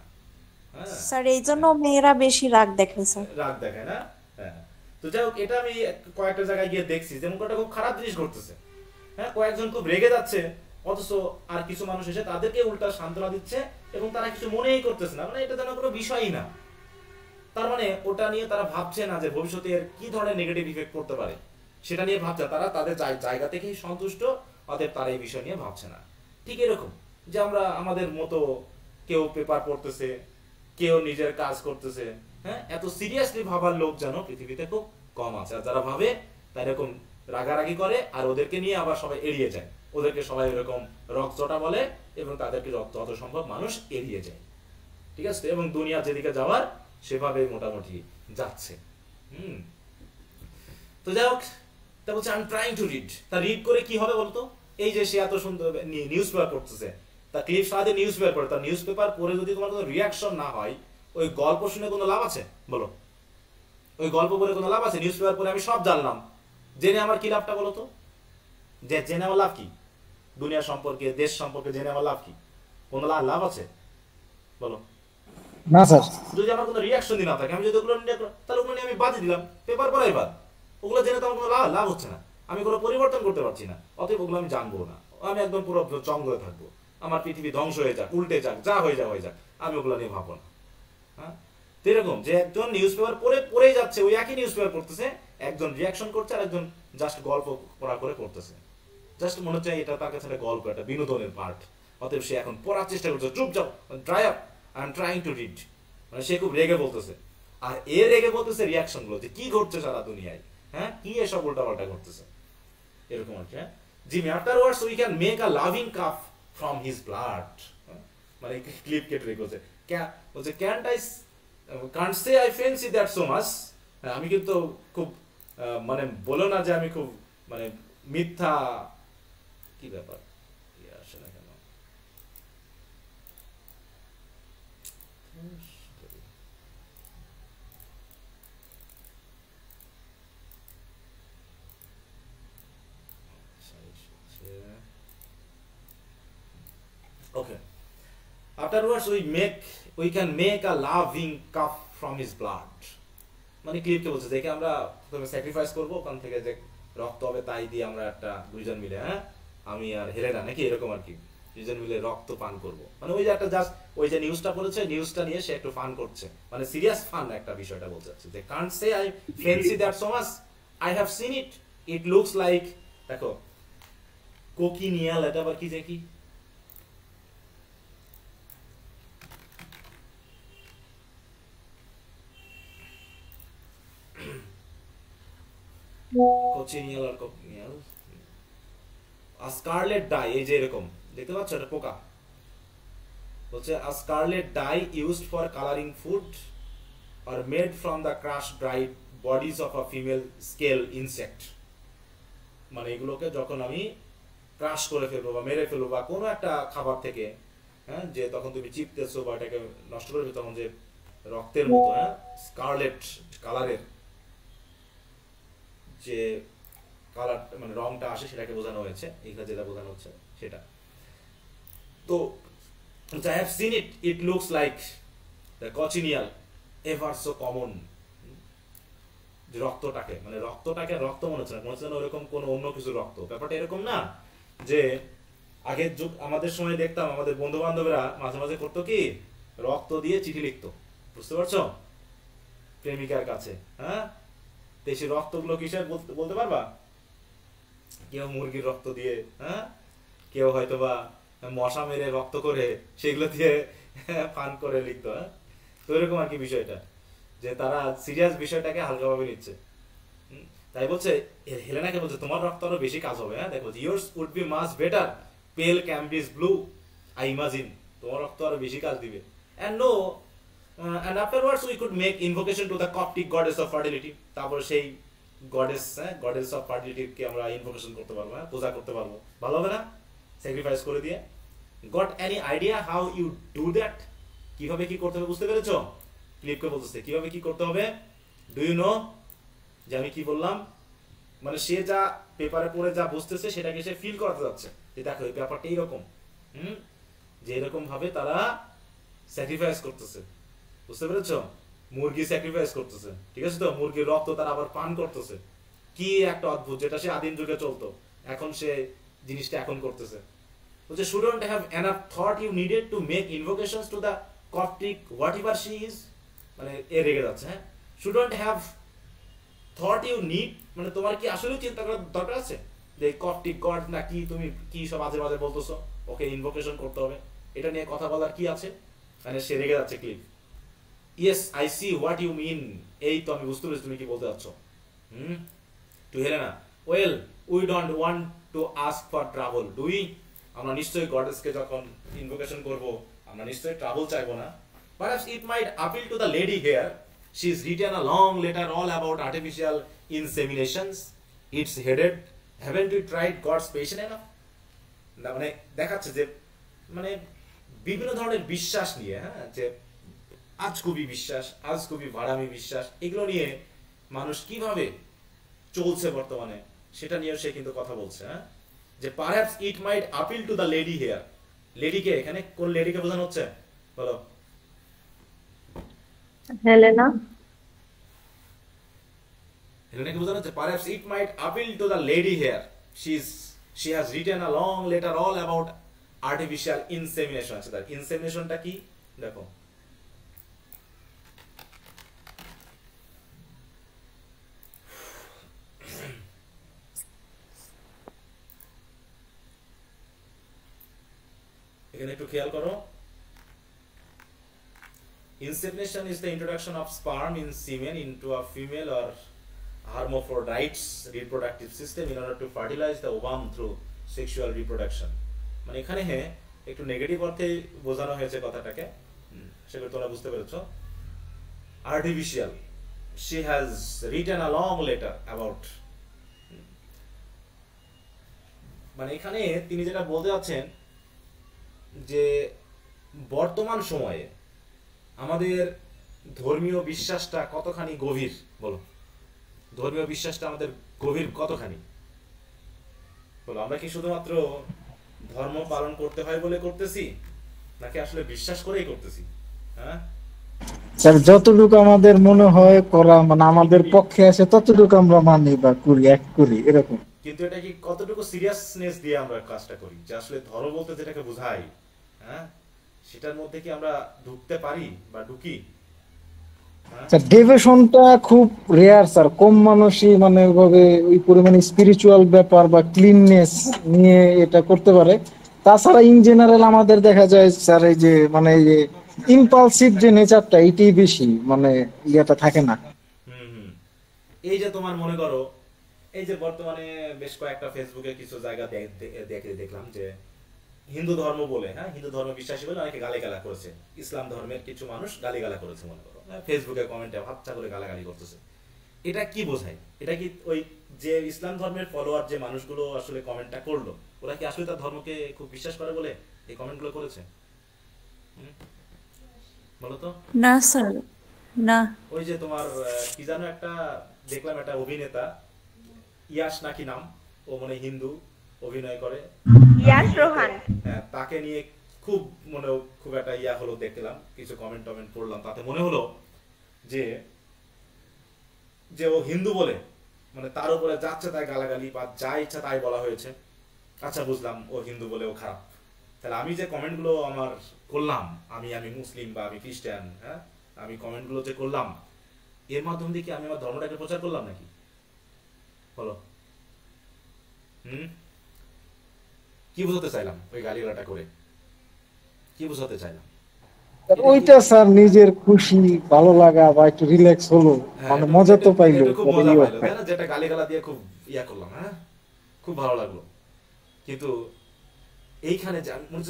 হ্যাঁ স্যার, এই জন্য মেয়েরা বেশি রাগ দেখায় স্যার। রাগ দেখায় না। হ্যাঁ, তো যাই হোক, এটা আমি কয়েকটা জায়গায় গিয়ে দেখছি, যেমন একটা খুব খারাপ জিনিস ঘটতেছে। হ্যাঁ, কয়েকজন খুব রেগে যাচ্ছে, অথচ আর কিছু মানুষ এসে তাদেরকে উল্টা সান্ত্বনা দিচ্ছে এবং তারা কিছু মনেই করতেছে না, মানে এটা যেন কোনো বিষয়ই না। তার মানে ওটা নিয়ে তারা ভাবছে না যে ভবিষ্যতে এর কি ধরনের নেগেটিভ ইফেক্ট পড়তে পারে, সেটা নিয়ে ভাবছে। তারা তাদের জায়গা থেকেই সন্তুষ্ট, অতএব তারা এই বিষয় নিয়ে ভাবছে না। ঠিক এরকম যে আমরা আমাদের মতো কেউ পেপার পড়তেছে, কেউ নিজের কাজ করতেছে। হ্যাঁ, এত সিরিয়াসলি ভাবার লোক যেন পৃথিবীতে খুব কম আছে। আর যারা ভাবে তারা এরকম রাগারাগি করে, আর ওদেরকে নিয়ে আবার সবাই এড়িয়ে যায়, ওদেরকে সবাই এরকম রক্তটা বলে এবং তাদেরকে যত সম্ভব মানুষ এড়িয়ে যায়। ঠিক আছে? এবং দুনিয়া যেদিকে যাওয়ার সেভাবে মোটামুটি যাচ্ছে। তো যাই হোক, তা বলছে I am trying to read. তা রিড করে কি হবে বলতো? এই যে সে এত সুন্দর নিউজ পেপার পড়তেছে, তা ক্লিপ সাথে নিউজ পেপার পড়ে, তা নিউজ পেপার পড়ে যদি তোমার কোনো রিয়াকশন না হয়, ওই গল্প শুনে কোনো লাভ আছে বলো? ওই গল্প পড়ে কোনো লাভ আছে? নিউজ পেপার পড়ে আমি সব জানলাম, জেনে আমার কি লাভটা বলো তো? যে জেনে আমার লাভ কি? দুনিয়া সম্পর্কে, দেশ সম্পর্কে জেনে আমার লাভ কি? কোনো লাভ আছে বলো? না স্যার। যদি আমার কোনো রিয়াকশনই না থাকে, আমি যদি ওগুলো তাহলে ওগুলো নিয়ে আমি বাদই দিলাম, পেপার পড়াই বাদ। ওগুলো জেনে তো আমার কোনো লাভ হচ্ছে না, আমি কোনো পরিবর্তন করতে পারছি না, অতএব ওগুলো আমি জানবো না। আমি একদম পুরো চঙ্গ হয়ে থাকবো, আমার পৃথিবী ধ্বংস হয়ে যাক, উল্টে যাক, যা হয়ে যাক, আমি ওগুলো নিয়ে ভাববো না। হ্যাঁ, এরকম যে একজন নিউজ পেপার পড়েই যাচ্ছে, ওই একই নিউজ পেপার পড়তেছে, একজন রিয়াকশন করছে আর একজন জাস্ট গল্প পড়া করে পড়তেছে, জাস্ট মনে হচ্ছে এটা তার কাছে একটা গল্প, একটা বিনোদনের পার্ট। অতএব সে এখন পড়ার চেষ্টা করছে, চুপ যাও, dry up, I am trying to read. মানে সে খুব রেগে বলতেছে, আর এ রেগে বলতেছে রিয়াকশন গুলো যে কি ঘটছে সারা দুনিয়ায়, হ্যাঁ কি এসব উল্টাপাল্টা ঘটতেছে, এরকম আর কি। হ্যাঁ, Jimmy afterwards we can make a loving cup from his blood. মানে ক্লিপ কেটে রেখেছে, বলছে can't I can't say I fancy that so much. আমি কিন্তু খুব মানে বলো না যে আমি খুব মানে মিথ্যা, কি ব্যাপার আসে না কেন, ওকে। Afterwards we can make a loving cup from his blood. মানে ক্লিপকে বলছে দেখে আমরা প্রথমে স্যাক্রিফাইস করবো, ওখান থেকে যে রক্ত হবে তাই দিয়ে আমরা একটা দুইজন মিলে, হ্যাঁ আমি আর হেলেনা নাকি এরকম আর কি, দুইজন মিলে রক্ত পান করব। মানে ওই যে একটা জাস্ট ওই যে নিউজটা পড়েছে, নিউজটা নিয়ে সে একটু ফান করছে, মানে সিরিয়াস ফান একটা বিষয়টা বলতে চাচ্ছে যে can't say I fancy that so much, I have seen it, it looks like, দেখো কোকিনিয়াল, এটা আবার কি যে কি, কোচিনিয়াল আর কোকিনিয়াল, স্কারলেট ডাই, এই যে এরকম দেখতে পাচ্ছ এটা পোকা, বলছে scarlet dye used for colouring food are made from the crushed dried bodies of a female scale insect. মানে এগুলোকে যখন আমি ক্রাশ করে ফেলবো বা মেরে ফেলবো বা কোনো একটা খাবার থেকে, হ্যাঁ যে তখন তুমি চিপতেছো বা এটাকে নষ্ট করে তখন যে রক্তের মতো, হ্যাঁ স্কারলেট কালারের যে কালার মানে রংটা আসে সেটাকে বোঝানো হয়েছে, এখানে যেটা বোঝানো হচ্ছে সেটা। তো I have seen it, it looks like the cochineal ever so common, যে রক্তটাকে মানে রক্তটাকে রক্ত মনে হচ্ছে না, মনে হচ্ছে না ওরকম কোনো অন্য কিছু রক্ত। ব্যাপারটা এরকম না যে আগের যুগ আমাদের সময় দেখতাম আমাদের বন্ধু বান্ধবরা মাঝে মাঝে করতো কি, রক্ত দিয়ে চিঠি লিখতো, বুঝতে পারছো, প্রেমিকার কাছে। হ্যাঁ, তো সেই রক্তগুলো কিসের বলতে পারবা? কেউ মুরগির রক্ত দিয়ে, হ্যাঁ কেউ হয়তো বা মশা মেরে রক্ত করে সেগুলো দিয়ে পান করে লিখতো। হ্যাঁ, তো এরকম আর কি বিষয়টা, যে তারা সিরিয়াস বিষয়টাকে হালকাভাবে নিচ্ছে। তাই বলছে হেলেনাকে, বলছে তোমার রক্ত আরো বেশি কাজ হবে। হ্যাঁ দেখো, yours would be much better pale Cambridge blue, I imagine, তোমার রক্ত আরো বেশি কাজ দিবে। and no and afterwards we could make invocation to the Coptic goddess of fertility, তারপর সেই goddess of fertility কে আমরা ইনভোকেশন করতে পারবো, হ্যাঁ পূজা করতে পারবো, ভালো হবে না স্যাক্রিফাইস করে দিয়ে। got any idea how you do that? কিভাবে কি করতে হবে বুঝতে পেরেছো? ক্লিপকে বলতেছে কিভাবে কি করতে হবে, ডু ইউ নো? যে আমি কি বললাম, মানে সে যা পেপারে পড়ে যা বুঝতেছে সেটাকে সে ফিল করাতে যাচ্ছে, যে দেখো এই ব্যাপারটা এইরকম, যে এরকম ভাবে তারা স্যাক্রিফাইস করতেছে, বুঝতে পেরেছো? মুরগি স্যাক্রিফাইস করতেছে, ঠিক আছে তো, মুরগির রক্ত তারা আবার পান করতেছে, কি একটা অদ্ভুত, যেটা সে আদিম যুগে চলতো, এখন সে জিনিসটা এখন করতেছে। বলছে shouldn't have enough thought you needed to make invocations to the Coptic whatever she is, মানে এ রেগে যাচ্ছে। হ্যাঁ, shouldn't have thought you need, মানে তোমার কি আসলে চিন্তা করার দরকার আছে যে কপটিক গড না কি, তুমি কি সব আজে বাজে বলতেছো, ওকে ইনভোকেশন করতে হবে, এটা নিয়ে কথা বলার কি আছে? মানে সে রেগে যাচ্ছে Cliff. Yes I see what you mean, এই তো আমি বুঝতে পেরেছি তুমি কি বলতে চাচ্ছ। To Helena, well we don't want to ask for trouble do we, আমরা নিশ্চয়ই গডেসকে যখন ইনভোকেশন করব আমরা নিশ্চয়ই ট্রাবল চাইবো না। Perhaps it might appeal to the lady here. She's written a long letter all about artificial inseminations. It's headed, haven't we tried God's patient enough? না মানে দেখাচ্ছে যে মানে বিভিন্ন ধরনের বিশ্বাস নিয়ে, হ্যাঁ যে আজগুবি বিশ্বাস, আজগুবি ভাড়ামি বিশ্বাস, এগুলো নিয়ে মানুষ কিভাবে চলছে বর্তমানে সেটা নিয়ে সে কিন্তু কথা বলছে। হ্যাঁ, যে perhaps it might appeal to the lady here, লেডিকে এখানে কোন লেডিকে বোঝানো হচ্ছে বলো? হেলেনা, হেলেনাকে বোঝানো হচ্ছে perhaps it might appeal to the lady here, she she has written a long letter all about artificial insemination আছে তার ইনসেমিনেশনটা কি দেখো এখানে একটু খেয়াল করো insemination is the introduction of sperm in semen into a female or hermaphrodite's reproductive system in order to fertilize the ovum through sexual reproduction মানে এখানে একটু নেগেটিভ অর্থে বোঝানো হয়েছে কথাটাকে সেটা তোমরা বুঝতে পেরেছো artificial she has written a long letter about মানে এখানে তিনি যেটা বলতে যাচ্ছেন যে বর্তমান সময়ে আমাদের ধর্মীয় বিশ্বাসটা কতখানি গভীর বলো ধর্মীয় বিশ্বাসটা আমাদের গভীর কতখানি বলো আমরা কি শুধুমাত্র ধর্ম পালন করতে হয় বলে করতেছি নাকি আসলে বিশ্বাস করেই করতেছি হ্যাঁ স্যার যতটুকু আমাদের মনে হয় করা মানে আমাদের পক্ষে আসে ততটুকু আমরা মানি বা করি এক করি এরকম কিন্তু এটা কি কতটুকু সিরিয়াসনেস দিয়ে আমরা কাজটা করি যে আসলে ধর্ম বলতে যেটাকে বোঝাই হ্যাঁ সেটার মধ্যে কি আমরা ঢুকতে পারি বা ঢুকি স্যার ডেভোশনটা খুব রেয়ার স্যার কম মানুষই মানে ওইভাবে ওই পরিমাণে স্পিরিচুয়াল ব্যাপার বা ক্লিননেস নিয়ে এটা করতে পারে তাছাড়া ইন জেনারেল আমাদের দেখা যায় স্যার এই যে মানে এই যে ইম্পালসিভ যে নেচারটা এটাই বেশি মানে ইয়েটা থাকে না এই যে তোমার মনে করো এই যে বর্তমানে বেশ কয়েকটা ফেসবুকে কিছু জায়গা দেখলাম যে হিন্দু ধর্ম বলে হ্যাঁ হিন্দু ধর্ম বিশ্বাসী বলে অনেকে গালিগালা করেছে ইসলাম ধর্মের কিছু মানুষ গালিগালা করেছে মনে করো ফেসবুকে কমেন্টে হাতচা করে গালাগালি করতেছে এটা কি বোঝায় এটা কি ওই যে ইসলাম ধর্মের ফলোয়ার যে মানুষগুলো আসলে কমেন্টটা করলো ওরা কি আসলে তার ধর্মকে খুব বিশ্বাস করে বলে এই কমেন্টগুলো করেছে বলো তো না স্যার না ওই যে তোমার কি জানো একটা দেখলাম একটা অভিনেতা ইয়াশ নাকি নাম ও মানে হিন্দু অভিনয় করে ইয়াশ রোহান হ্যাঁ তাকে নিয়ে খুব খুব একটা ইয়া হলো দেখলাম কিছু কমেন্ট পড়লাম তাতে মনে হলো যে যে ও হিন্দু বলে মানে তার উপরে যাচ্ছে তাই গালাগালি বা যা ইচ্ছা তাই বলা হয়েছে আচ্ছা বুঝলাম ও হিন্দু বলে ও খারাপ তাহলে আমি যে কমেন্টগুলো আমার করলাম আমি মুসলিম বা আমি খ্রিস্টান হ্যাঁ আমি কমেন্টগুলো যে করলাম এর মাধ্যম দিয়ে কি আমি আমার ধর্মটাকে প্রচার করলাম নাকি বলো কি বুঝাতে চাইলাম ওই গালিগালাটা করে কি বুঝাতে চাইলাম ওইটা স্যার নিজের খুশি ভালো লাগা বা একটু রিল্যাক্স হলো মানে মজা তো পাইলো খুব মজা পাইলো তাই না যেটা গালিগালা দিয়ে খুব ইয়া করলাম হ্যাঁ খুব ভালো লাগলো কিন্তু এইখানে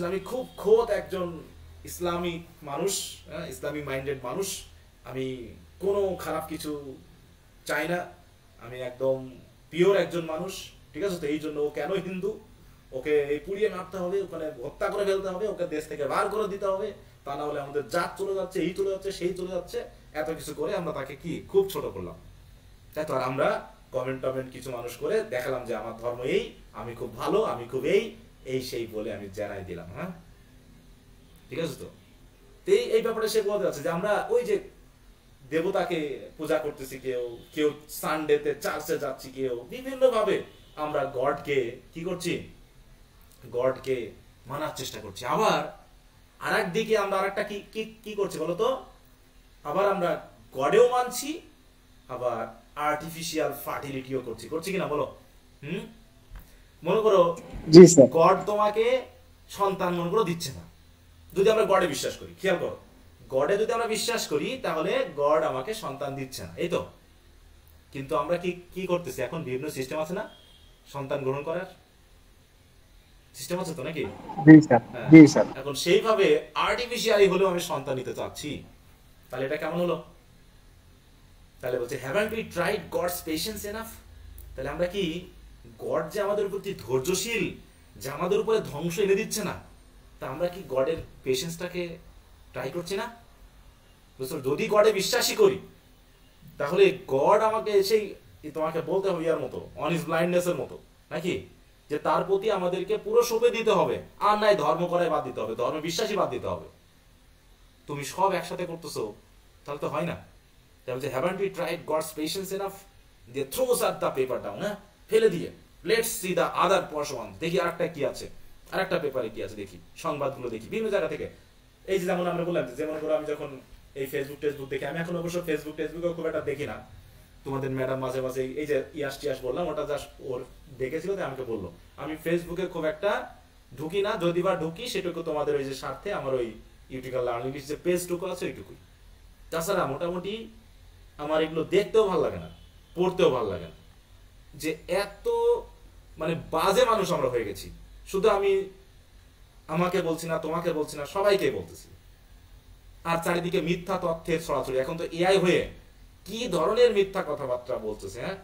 আমি খুব খোদ একজন ইসলামিক মানুষ ইসলামিক মাইন্ডেড মানুষ আমি কোনো খারাপ কিছু চাই না আমি একদম পিওর একজন মানুষ ঠিক আছে তো এই জন্য ও কেন হিন্দু ওকে এই পুড়িয়ে মারতে হবে ওখানে হত্যা করে ফেলতে হবে ওকে দেশ থেকে বার করে দিতে হবে তা না হলে আমাদের জাত চলে যাচ্ছে এই চলে যাচ্ছে সেই চলে যাচ্ছে এত কিছু করে আমরা তাকে কি খুব ছোট করলাম তাই তো আর আমরা কমেন্ট কিছু মানুষ করে দেখালাম যে আমার ধর্ম এই আমি খুব ভালো আমি খুব এই সেই বলে আমি জানাই দিলাম হ্যাঁ ঠিক আছে তো এই ব্যাপারে সে বলতে যাচ্ছে যে আমরা ওই যে দেবতাকে পূজা করতেছি কেউ সানডেতে চার্চে যাচ্ছি কেউ বিভিন্ন ভাবে আমরা গডকে কি করছি গডকে মানার চেষ্টা করছি আবার আরেক দিকে আমরা আরেকটা কি করছি বলতো আবার আমরা গডেও মানছি আবার আর্টিফিশিয়াল ফার্টিলিটিও করছি কিনা বলো মনে করো জি স্যার গড তোমাকে সন্তান মনে করো দিচ্ছে না যদি আমরা গডে বিশ্বাস করি খেয়াল করো গডে যদি আমরা বিশ্বাস করি তাহলে গড আমাকে সন্তান দিচ্ছে না এই তো কিন্তু আমরা কি করতেছি এখন বিভিন্ন সিস্টেম আছে না সন্তান গ্রহণ করার সিস্টেম আছে তো নাকি জি স্যার এখন সেইভাবে আর্টিফিশিয়ালি হলেও আমি সন্তান নিতে চাচ্ছি তাহলে এটা কেমন হলো তাহলে বলছে haven't we tried God's patience enough তাহলে আমরা কি গড যে আমাদের প্রতি ধৈর্যশীল যে আমাদের উপরে ধ্বংস এনে দিচ্ছে না তা আমরা কি গডের পেশেন্সটাকে ট্রাই করছি না বুঝছো যদি গডে বিশ্বাসী করি তাহলে গড আমাকে সেই তোমাকে বলতে হবে ইয়ার মতো অন হিজ ব্লাইন্ডনেসের মতো নাকি যে তার প্রতি আমাদেরকে পুরো সঁপে দিতে হবে আর নাই ধর্ম করাই বাদ দিতে হবে ধর্ম বিশ্বাসী বাদ দিতে হবে তুমি সব একসাথে করতেছো তাহলে তো হয় না তাহলে haven't we tried God's patience enough দিয়ে throws at the paper down হ্যাঁ ফেলে দিয়ে let's see the other portion, দেখি আরেকটা কি আছে, আরেকটা পেপারে কি আছে দেখি, সংবাদগুলো দেখি বিভিন্ন জায়গা থেকে। এই যে যেমন আমরা বললাম যে যেমন করে আমি যখন এই ফেসবুক দেখি, আমি এখন অবশ্য ফেসবুকেও খুব একটা দেখি না, তোমাদের ম্যাডাম মাঝে মাঝে এই যে টিয়াস বললাম ওটা জাস্ট ওর দেখেছিল তাই আমাকে বললো। আমি ফেসবুকে খুব একটা ঢুকি না, যদি বা ঢুকি সেটুকু তোমাদের ওই যে স্বার্থে আমার ওই ইউটিউব লার্নিং যে পেজটুকু আছে ওইটুকুই। তাছাড়া মোটামুটি আমার এগুলো দেখতেও ভালো লাগে না, পড়তেও ভালো লাগে না, যে এত মানে বাজে মানুষ আমরা হয়ে গেছি। শুধু আমি আমাকে বলছি না, তোমাকে বলছি না, সবাইকে বলতেছি। আর চারিদিকে মিথ্যা তথ্যের ছড়াছড়ি। এখন তো এআই হয়ে কি ধরনের মিথ্যা কথাবার্তা বলতেছে, হ্যাঁ,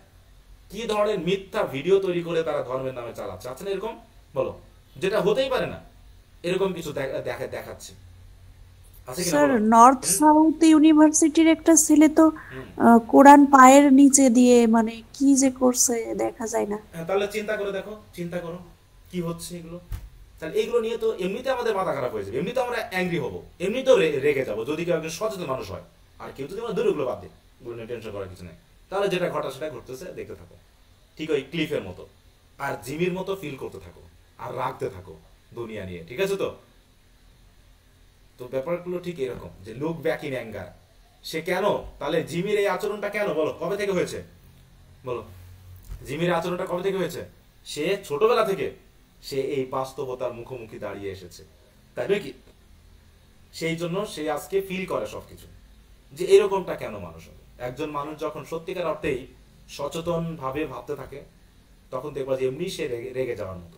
কি ধরনের মিথ্যা ভিডিও তৈরি করে তারা ধর্মের নামে চালাচ্ছে। আছেন এরকম, বলো, যেটা হতেই পারে না, এরকম কিছু দেখাচ্ছে। স্যার নর্থ সাউথ ইউনিভার্সিটির একটা ছেলে তো কোরআন পায়ের নিচে দিয়ে মানে কি যে করছে দেখা যায় না। তাহলে চিন্তা করে দেখো, চিন্তা করো কি হচ্ছে এগুলো। তাহলে এগুলো নিয়ে তো এমনিতে আমাদের মাথা খারাপ হয়ে যাবে, এমনিতে আমরা অ্যাংরি হবো, এমনিতেও রেগে যাবো যদি কেউ একজন সচেতন মানুষ হয়। আর কেউ যদি আমরা দূরগুলো বাদ দিই, এগুলো নিয়ে টেনশন করার কিছু নেই। তাহলে যেটা ঘটা সেটা ঘটতেছে দেখতে থাকো, ঠিক ওই ক্লিফের মতো আর জিমির মতো ফিল করতে থাকো আর রাখতে থাকো দুনিয়া নিয়ে, ঠিক আছে তো? তো ব্যাপারগুলো ঠিক এরকম যে লুক ব্যাক ইন অ্যাঙ্গার। সে কেন তাহলে জিমির এই আচরণটা কেন, বলো, কবে থেকে হয়েছে বলো? জিমির আচরণটা কবে থেকে হয়েছে? সে ছোটবেলা থেকে সে এই বাস্তবতার মুখোমুখি দাঁড়িয়ে এসেছে, তাই নয় কি? সেই জন্য সে আজকে ফিল করে সবকিছু যে এরকমটা কেন মানুষ হবে। একজন মানুষ যখন সত্যিকার অর্থেই সচেতন ভাবে ভাবতে থাকে তখন দেখবা যে এমনি সে রেগে যাওয়ার মতো।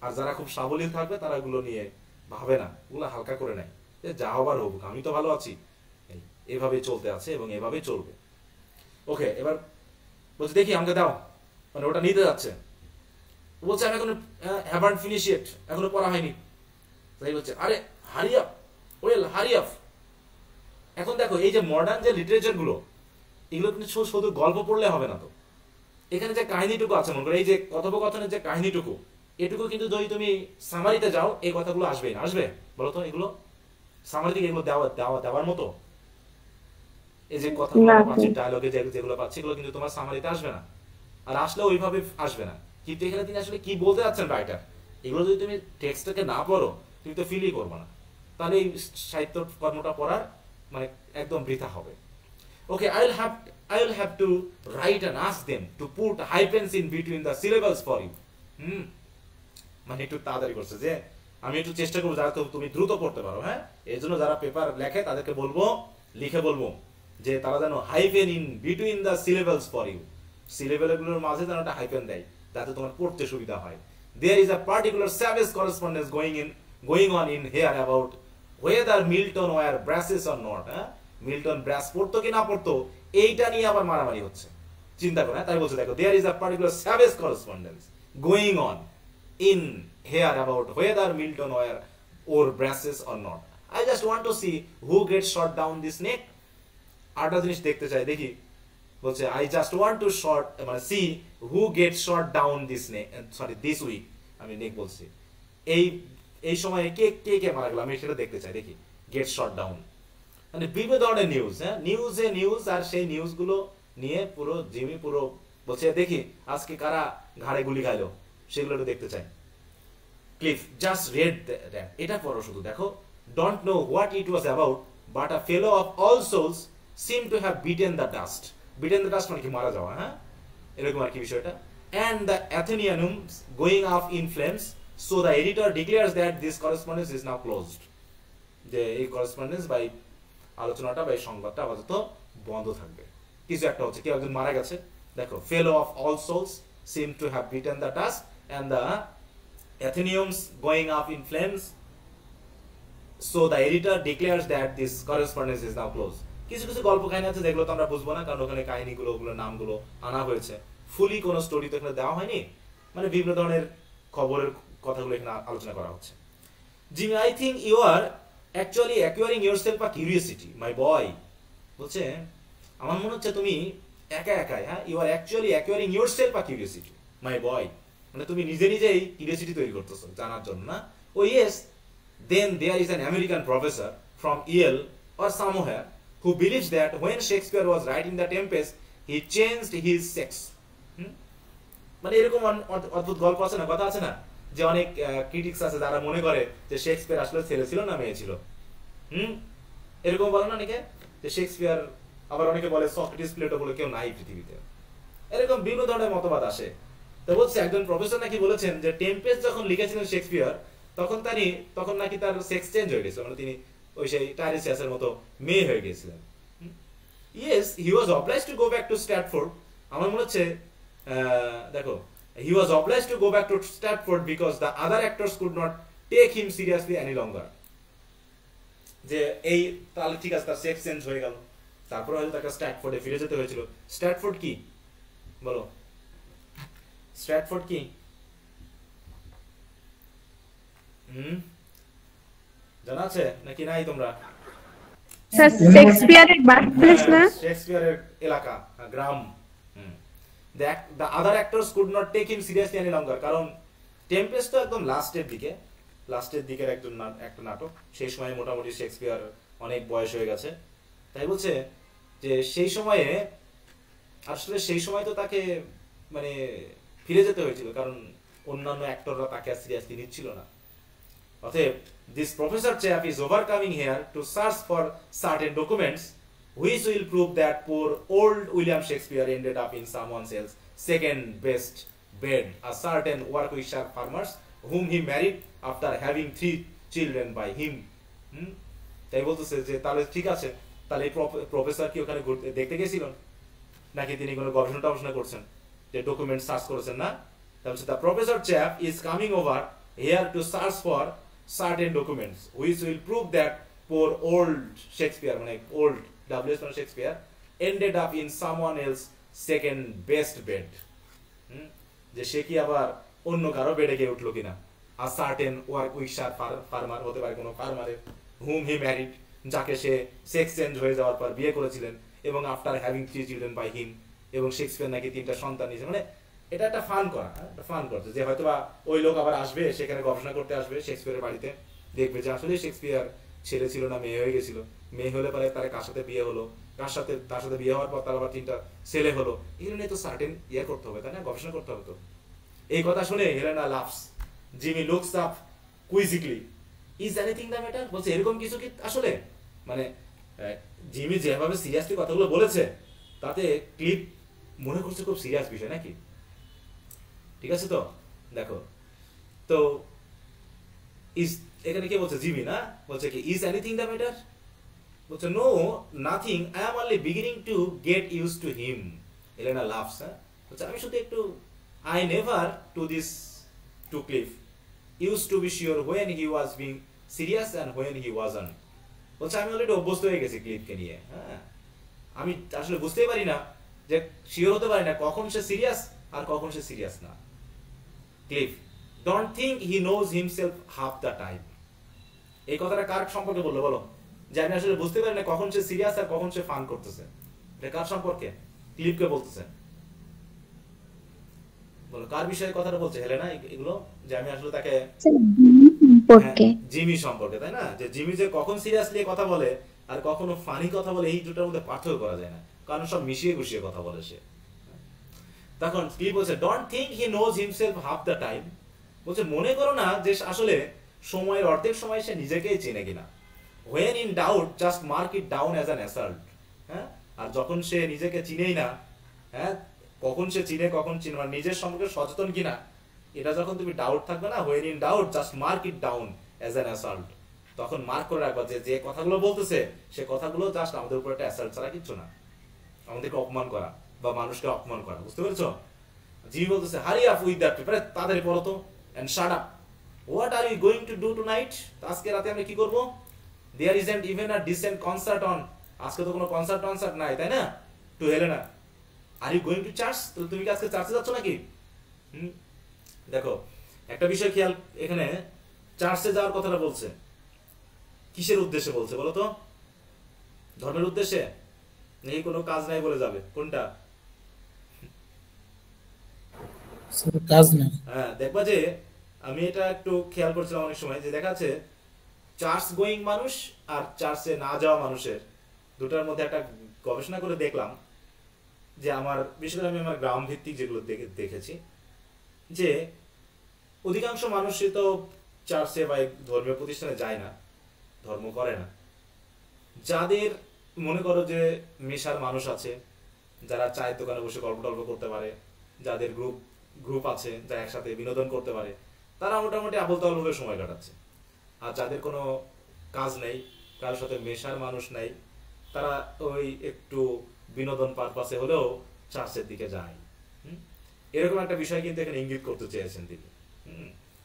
আর যারা খুব সাবলীল থাকবে তারা এগুলো নিয়ে ভাবে না, ওগুলো হালকা করে নেয়, যে যা হবার হোক, আমি তো ভালো আছি, এভাবেই চলতে আছে এবং এভাবেই চলবে। ওকে, এবার বলছে দেখি আমাকে দাও, মানে ওটা নিতে যাচ্ছে, বলছে আমি এখনো হ্যাভান্ট ফিনিশ ইট, এখনো পড়া হয়নি। তাই বলছে আরে hurry up, well hurry up. এখন দেখো এই যে মডার্ন যে লিটারেচার গুলো, এগুলো কিন্তু শুধু গল্প পড়লে হবে না তো, এখানে যে কাহিনীটুকু আছে মনে করো, এই যে কথোপকথনের যে কাহিনীটুকু, এটুকু কিন্তু যদি তুমি সামারিতে যাও এই কথাগুলো আসবে না, আসবে বলো তো? এগুলো সামারিতে এগুলো দেওয়ার মতো, এই যে কথাগুলো পাচ্ছি ডায়লগে যেগুলো পাচ্ছি এগুলো কিন্তু তোমার সামারিতে আসবে না, আর আসলে ওইভাবে আসবে না। কিন্তু এখানে তিনি আসলে কি বলতে যাচ্ছেন রাইটার, এগুলো যদি তুমি টেক্সটটাকে না পড়ো তুমি তো ফিলই করবে না, তাহলে এই সাহিত্য কর্মটা পড়ার মানে একদম বৃথা হবে। ওকে, I will have to write and ask them to put hyphens in between the syllables for you. মানে একটু তাড়াতাড়ি করছে যে আমি একটু চেষ্টা করবো যাতে তুমি দ্রুত পড়তে পারো। হ্যাঁ, এই জন্য যারা পেপার লেখে তাদেরকে বলবো, লিখে বলবো যে তারা যেন hyphen in between the syllables for you, সিলেবলগুলোর মাঝে যেন একটা হাইফেন দেয় যাতে তোমার পড়তে সুবিধা হয়। There is a particular savage correspondence going on in here about whether Milton were brasses or not. হ্যাঁ, মিল্টন ব্রাস পড়তো কি না পড়তো এইটা নিয়ে আবার মারামারি হচ্ছে, চিন্তা করে। তাই বলছে দেখো, there is a particular savage correspondence going on in here about whether Milton were or brasses or not. I just want to see who gets shot down this neck. আরেকটা জিনিস দেখতে চাই, দেখি বলছে I just want to মানে see who gets shot down this neck, sorry this week, আমি নেক বলছি, এই সময়ে কে কে কে মারা গেল আমি সেটা দেখতে চাই, দেখি গেট শট ডাউন। মানে বিভিন্ন ধরনের নিউজ, হ্যাঁ, নিউজ, আর সেই নিউজগুলো নিয়ে পুরো জিমি পুরো বলছে দেখি আজকে কারা ঘাড়ে গুলি খাইলো সেগুলো একটু দেখতে চাই। ক্লিফ জাস্ট রেড দ্যাট, এটা পড়ো শুধু, দেখো don't know what it was about but a fellow of All Souls seem to have bitten the dust. Bitten the dust মানে কি মারা যাওয়া, হ্যাঁ, এরকম আর কি বিষয়টা। And the Athenaeum's going off in flames, so the editor declares that this correspondence is now closed. যে এই করেসপন্ডেন্স বা আলোচনাটা বা এই সংবাদটা আপাতত বন্ধ থাকবে। কিছু একটা হচ্ছে, কেউ একজন মারা গেছে, দেখো fellow of All Souls seem to have bitten the dust and the Athenaeum's going up in flames, so the editor declares that this correspondence is now close. কিছু কিছু গল্প কাহিনী আছে যেগুলো তো আমরা বুঝবো না, কারণ ওখানে কাহিনীগুলো ওগুলোর নামগুলো আনা হয়েছে, ফুলি কোনো স্টোরি তো এখানে দেওয়া হয়নি, মানে বিভিন্ন ধরনের খবরের কথাগুলো এখানে আলোচনা করা হচ্ছে। Jimmy, I think you are actually acquiring yourself a curiosity my boy. বলছে আমার মনে হচ্ছে তুমি একা একাই, হ্যাঁ, you are actually acquiring yourself a curiosity my boy, মানে তুমি নিজে নিজেই কিউরিওসিটি তৈরি করতেছো জানার জন্য, না? Oh yes, then there is an American professor from Yale or somewhere who believes that when Shakespeare was writing The Tempest, he changed his sex. মানে এরকম অদ্ভুত গল্প আছে না, কথা আছে না, যে অনেক ক্রিটিক্স আছে যারা মনে করে যে শেক্সপিয়ার আসলে ছেলে ছিল না মেয়ে ছিল। এরকম বলে না অনেকে যে শেক্সপিয়ার, আবার অনেকে বলে সক্রেটিস প্লেটো বলে কেউ নাই পৃথিবীতে। এরকম বিভিন্ন ধরনের মতবাদ আসে। তো বলছে একজন প্রফেসর নাকি বলেছেন যে টেম্পেস্ট যখন লিখেছিলেন শেক্সপিয়ার তখন নাকি তার সেক্স চেঞ্জ হয়ে গেছিল, মানে তিনি ওই সেই টাইরেসিয়াসের মতো মেয়ে হয়ে গিয়েছিলেন। Yes, he was obliged to go back to Stratford. আমার মনে হচ্ছে দেখো, he was obliged to go back to Stratford because the other actors could not take him seriously any longer. যে এই তাহলে ঠিক আছে, তার সেক্স চেঞ্জ হয়ে গেল, তারপরে হয়তো তাকে স্ট্যাটফোর্ডে ফিরে যেতে হয়েছিল। স্ট্যাটফোর্ড কি বলো? স্ট্র্যাটফোর্ড কি? জানা আছে নাকি নাই তোমরা? স্যার শেক্সপিয়ারের বার্থপ্লেস না? শেক্সপিয়ারের এলাকা, গ্রাম। The other actors could not take him seriously any longer, কারণ টেম্পেস্ট তো একদম লাস্টের দিকের একটা নাটক। সেই সময় মোটামুটি শেক্সপিয়ার অনেক বয়স হয়ে গেছে, তাই বলছে যে সেই সময় তো তাকে মানে ফিরে যেতে হয়েছিল, কারণ অন্যান্য অ্যাক্টররা তাকে আর সিরিয়াসলি নিচ্ছিল না। অতএব this professor chap is overcoming here to search for certain documents which will prove that poor old William Shakespeare ended up in someone else's second best bed, a certain Warwickshire farmers whom he married after having 3 children by him. তাই বলতেছে যে তাহলে ঠিক আছে, তাহলে professor কি ওখানে দেখতে গেছিলেন নাকি তিনি কোনো গবেষণা করছেন, যে ডকুমেন্ট সার্চ করেছেন না? তাহলে the professor chap is coming over here to search for certain documents which will prove that poor old Shakespeare, মানে old W.S. Shakespeare ended up in someone else second best bed. যে সে কি আবার অন্য কারো বেডে গিয়ে উঠলো কিনা। a certain Warwickshire farmer, হতে পারে কোনো ফার্মারের, whom he married, যাকে সে সেক্স চেঞ্জ হয়ে যাওয়ার পর বিয়ে করেছিলেন, এবং after having 3 children by him, এবং শেক্সপিয়ার নাকি 3টা সন্তান নিয়েছে। মানে এটা একটা ফান করছে যে হয়তোবা ওই লোক আবার আসবে, সেখানে গবেষণা করতে আসবে শেক্সপিয়ারের বাড়িতে, দেখবে যে আসলে শেক্সপিয়ার ছেলে ছিল না মেয়ে হয়ে গেছিল, মেয়ে হলে পরে তার কার সাথে বিয়ে হলো, তার সাথে বিয়ে হওয়ার পর তার আবার 3টা ছেলে হলো, এগুলো নিয়ে তো সার্টেন করতে হবে, তাই না? গবেষণা করতে হবে। তো এই কথা শুনে Helena laughs. Jimmy looks up quizzically, is anything the matter? বলছে এরকম কিছু কি আসলে, মানে জিমি যেভাবে সিরিয়াসলি কথাগুলো বলেছে তাতে ক্লিপ মনে করছে খুব সিরিয়াস বিষয় নাকি? ঠিক আছে, তো দেখো, তো এখানে কি বলছে জিমি না, বলছে কি ইজ এনিথিং দ্য ম্যাটার? বলছে no, nothing, I am only beginning to get used to him. Helena loves. বলছে আমি শুধু একটু, I never to this to Cliff used to be sure when he was being serious and when he wasn't. বলছে আমি already অভ্যস্ত হয়ে গেছি ক্লিফকে নিয়ে। হ্যাঁ, আমি আসলে বুঝতেই পারি না, যে শিওর হতে পারি না কখন সে সিরিয়াস আর কখন সে সিরিয়াস না। Cliff don't think he knows himself half the time. এই কথাটা কার সম্পর্কে বললো বলো? যে আমি আসলে বুঝতে পারি না কখন সে সিরিয়াস আর কখন সে ফান করতেছে। এটা কার সম্পর্কে? ক্লিফকে বলতেছে। বলো কার বিষয়ে কথাটা বলছে হেলেনা এগুলো? যে আমি আসলে তাকে জিমি সম্পর্কে, তাই না? যে জিমি যে কখন সিরিয়াসলি কথা বলে আর কখনো ফানি কথা বলে, এই দুটার মধ্যে পার্থক্য করা যায় না, কারণ সব মিশিয়ে গুছিয়ে কথা বলে সে। তখন কি বলছে? Don't think he knows himself half the time. বলছে মনে করো না যে আসলে সময়ের অর্ধেক সময় সে নিজেকেই চেনে কিনা। when in doubt just mark it down as an assault. হ্যাঁ, আর যখন সে নিজেকে চিনেই না, হ্যাঁ, কখন সে চিনে কখন চিনে, মানে নিজের সম্পর্কে সচেতন কিনা, এটা যখন তুমি ডাউট থাকবে না, when in doubt just mark it down as an assault, তখন মার্ক করে রাখবা যে যে কথাগুলো বলতেছে সে কথাগুলো জাস্ট আমাদের উপর একটা অ্যাসাল্ট ছাড়া কিচ্ছু না, আমাদেরকে অপমান করা বা মানুষকে অপমান করা। বুঝতে পেরেছো? জিমি বলতেছে hurry up with that paper, তাড়াতাড়ি পড়ো তো, and shut up. What are you going to do tonight? আজকে রাতে আমরা কি করব? There isn't even a decent concert on. আজকে তো কোনো কনসার্ট নাই, তাই না? To Helena, are you going to church? তো তুমি কি আজকে চার্চে যাচ্ছ নাকি? দেখো একটা বিষয় খেয়াল, এখানে চার্চে যাওয়ার কথাটা বলছে কিসের উদ্দেশ্যে বলছে বলো তো? ধর্মের উদ্দেশ্যে নেই, কোনো কাজ নাই বলে যাবে? কোনটা কাজ না? হ্যাঁ, দেখবা যে আমি এটা একটু খেয়াল করছিলাম অনেক সময়, যে দেখা যাচ্ছে চার্চ গোয়িং মানুষ আর চার্চে না যাওয়া মানুষের দুটার মধ্যে একটা গবেষণা করে দেখলাম যে আমার বিশেষ করে আমি আমার গ্রাম ভিত্তিক যেগুলো দেখেছি, যে অধিকাংশ মানুষই তো চার্চে বা ধর্মীয় প্রতিষ্ঠানে যায় না, ধর্ম করে না। যাদের মনে করো যে মেশার মানুষ আছে, যারা চায়ের দোকানে বসে গল্প টল্প করতে পারে, যাদের গ্রুপ আছে, যারা একসাথে বিনোদন করতে পারে, তারা মোটামুটি আবল তাবলভাবে সময় কাটাচ্ছে। আর যাদের কোনো কাজ নেই, কারোর সাথে মেশার মানুষ নেই, তারা ওই একটু বিনোদন পারপাসে হলেও চার্চের দিকে যায়। এরকম একটা বিষয় কিন্তু এখানে ইঙ্গিত করতে চেয়েছেন তিনি।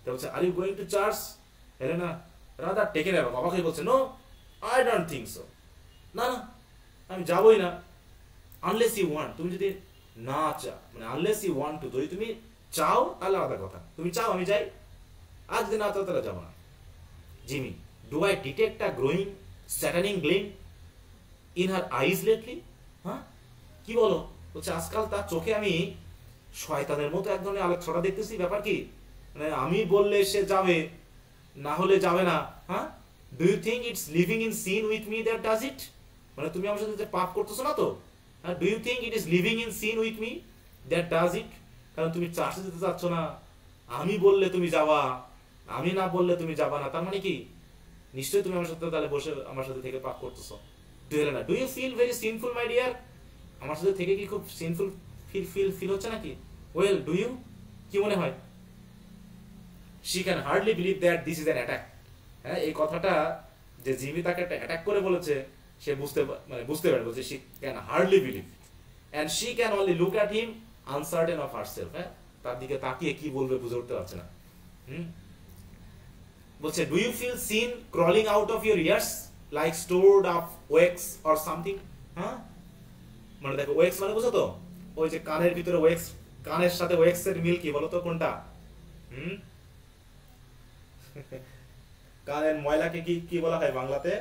তা বলছে, are you going to church Helena? Rather taken aback, অবাকই বলছে, no I don't think so, না না আমি যাবই না। আনলেস ইউ ওয়ান্ট, তুমি যদি না চাও, মানে আনলেস ইউ ওয়ান্ট টু, যদি তুমি চাও তাহলে আলাদা কথা, তুমি চাও আমি যাই, আর যদি না চাও তাহলে যাবো না। Jimmy, do I detect a growing satanic gleam in her eyes lately? হ্যাঁ কি বলো? বলছে আজকাল তার চোখে আমি শয়তানের মতো এক ধরনের আলোক ছটা দেখতেছি। ব্যাপার কি? মানে আমি বললে সে যাবে, না হলে যাবে না। হ্যাঁ, do you think it's living in sin with me that does it? মানে তুমি আমার সাথে যে পাপ করতেছো না তো, do you think it is living in sin with me that does it? কারণ তুমি চার্চে যেতে চাচ্ছ না, আমি বললে তুমি যাবা, আমি না বললে তুমি যাবা না, তার মানে কি নিশ্চয়ই তুমি আমার সাথে তাহলে বসে আমার সাথে থেকে পাপ করতেছো। না, do you feel very sinful my dear? আমার সাথে থেকে কি খুব সিনফুল ফিল হচ্ছে নাকি? ওয়েল, ডু ইউ, কি মনে হয়? She can hardly believe that this is an attack. হ্যাঁ, এই কথাটা যে জিমি তাকে একটা অ্যাটাক করে বলেছে, সে বুঝতে পারে, বলছে she can hardly believe and she can only look at him uncertain of herself. হ্যাঁ, তার দিকে তাকিয়ে কি বলবে বুঝে উঠতে পারছে না। বলছে, do you feel sin crawling out of your ears like stored up wax or something? হ্যাঁ, মানে দেখো ওয়েক্স মানে বুঝো তো, ওই যে কানের ভিতরে ওয়েক্স, কানের সাথে ওয়েক্স এর মিল কি বলো তো কোনটা? কানের ময়লাকে কি বলা হয় বাংলাতে?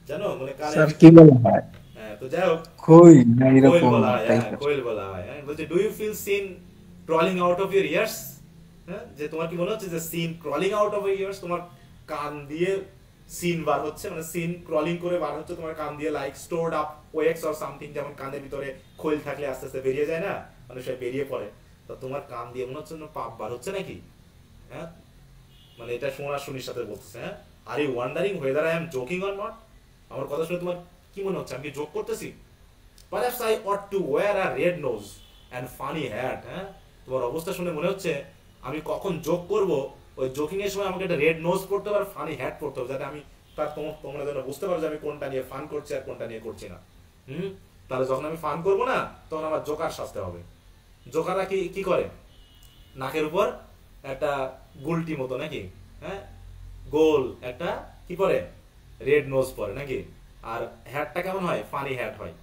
জানো, মানে স্যার কি বলা হয়? হ্যাঁ, তো যাই হোক, খই না এরকম কোয়েল বলা হয়। বলছে, do you feel sin crawling out of your ears? হ্যাঁ, যে তোমার কি মনে হচ্ছে যে sin crawling out of your ears, তোমার কান দিয়ে সিন বার হচ্ছে, মানে সিন ক্রলিং করে বার হচ্ছে তোমার কান দিয়ে, like stored up wax or something, যেমন কানের ভিতরে খৈল থাকলে আস্তে আস্তে বেরিয়ে যায় না, মানে সে বেরিয়ে পড়ে, তো তোমার কান দিয়ে মনে হচ্ছে না পাপ বার হচ্ছে নাকি? হ্যাঁ, মানে এটা শোনার সাথে বলতেছে। হ্যাঁ, are you wondering whether I am joking or not? আমার কথা শুনে তোমার কি মনে হচ্ছে আমি কি জোক করতেছি? Perhaps I ought to wear a red nose and funny hat. হ্যাঁ, তোমার অবস্থা শুনে মনে হচ্ছে আমি কখন জোক করব, ওই জোকিং এর সময় আমাকে একটা রেড নোজ পড়তে হবে আর ফানি হ্যাট পড়তে হবে, যাতে আমি তার তোমরা যেন বুঝতে পারো যে আমি কোনটা নিয়ে ফান করছি আর কোনটা নিয়ে করছি না। তাহলে যখন আমি ফান করব না, তখন আমার জোকার সাজতে হবে। জোকাররা কি করে? নাকের উপর একটা গুলটি মতো নাকি, হ্যাঁ, গোল একটা কি পরে, রেড নোজ পরে নাকি, আর হ্যাটটা কেমন হয়? ফানি হ্যাট হয়।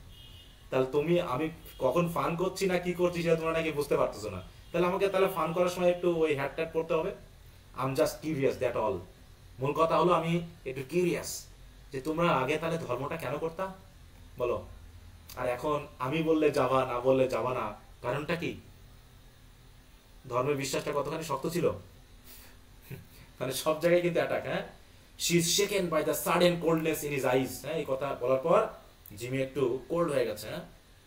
তাহলে আমি কখন ফান করছি না কি করছি সেটা তোমরা নাকি বুঝতে পারতেছো না, তাহলে আমাকে ফান করার সময় একটু ওই হ্যাট ট্যাট পড়তে হবে। I am just curious, that all. মূল কথা হলো আমি একটু কিউরিয়াস যে তোমরা আগে তাহলে ধর্মটা কেন করতাম বলো, আর এখন আমি বললে যাবা, না বললে যাবা না, কারণটা কি? ধর্মের বিশ্বাসটা কতখানি শক্ত ছিল? মানে সব জায়গায় কিন্তু অ্যাটাক। হ্যাঁ, she is shaken by the sudden coldness in his eyes. হ্যাঁ, এই কথা বলার পর জিমি একটু কোল্ড হয়ে গেছে। হ্যাঁ,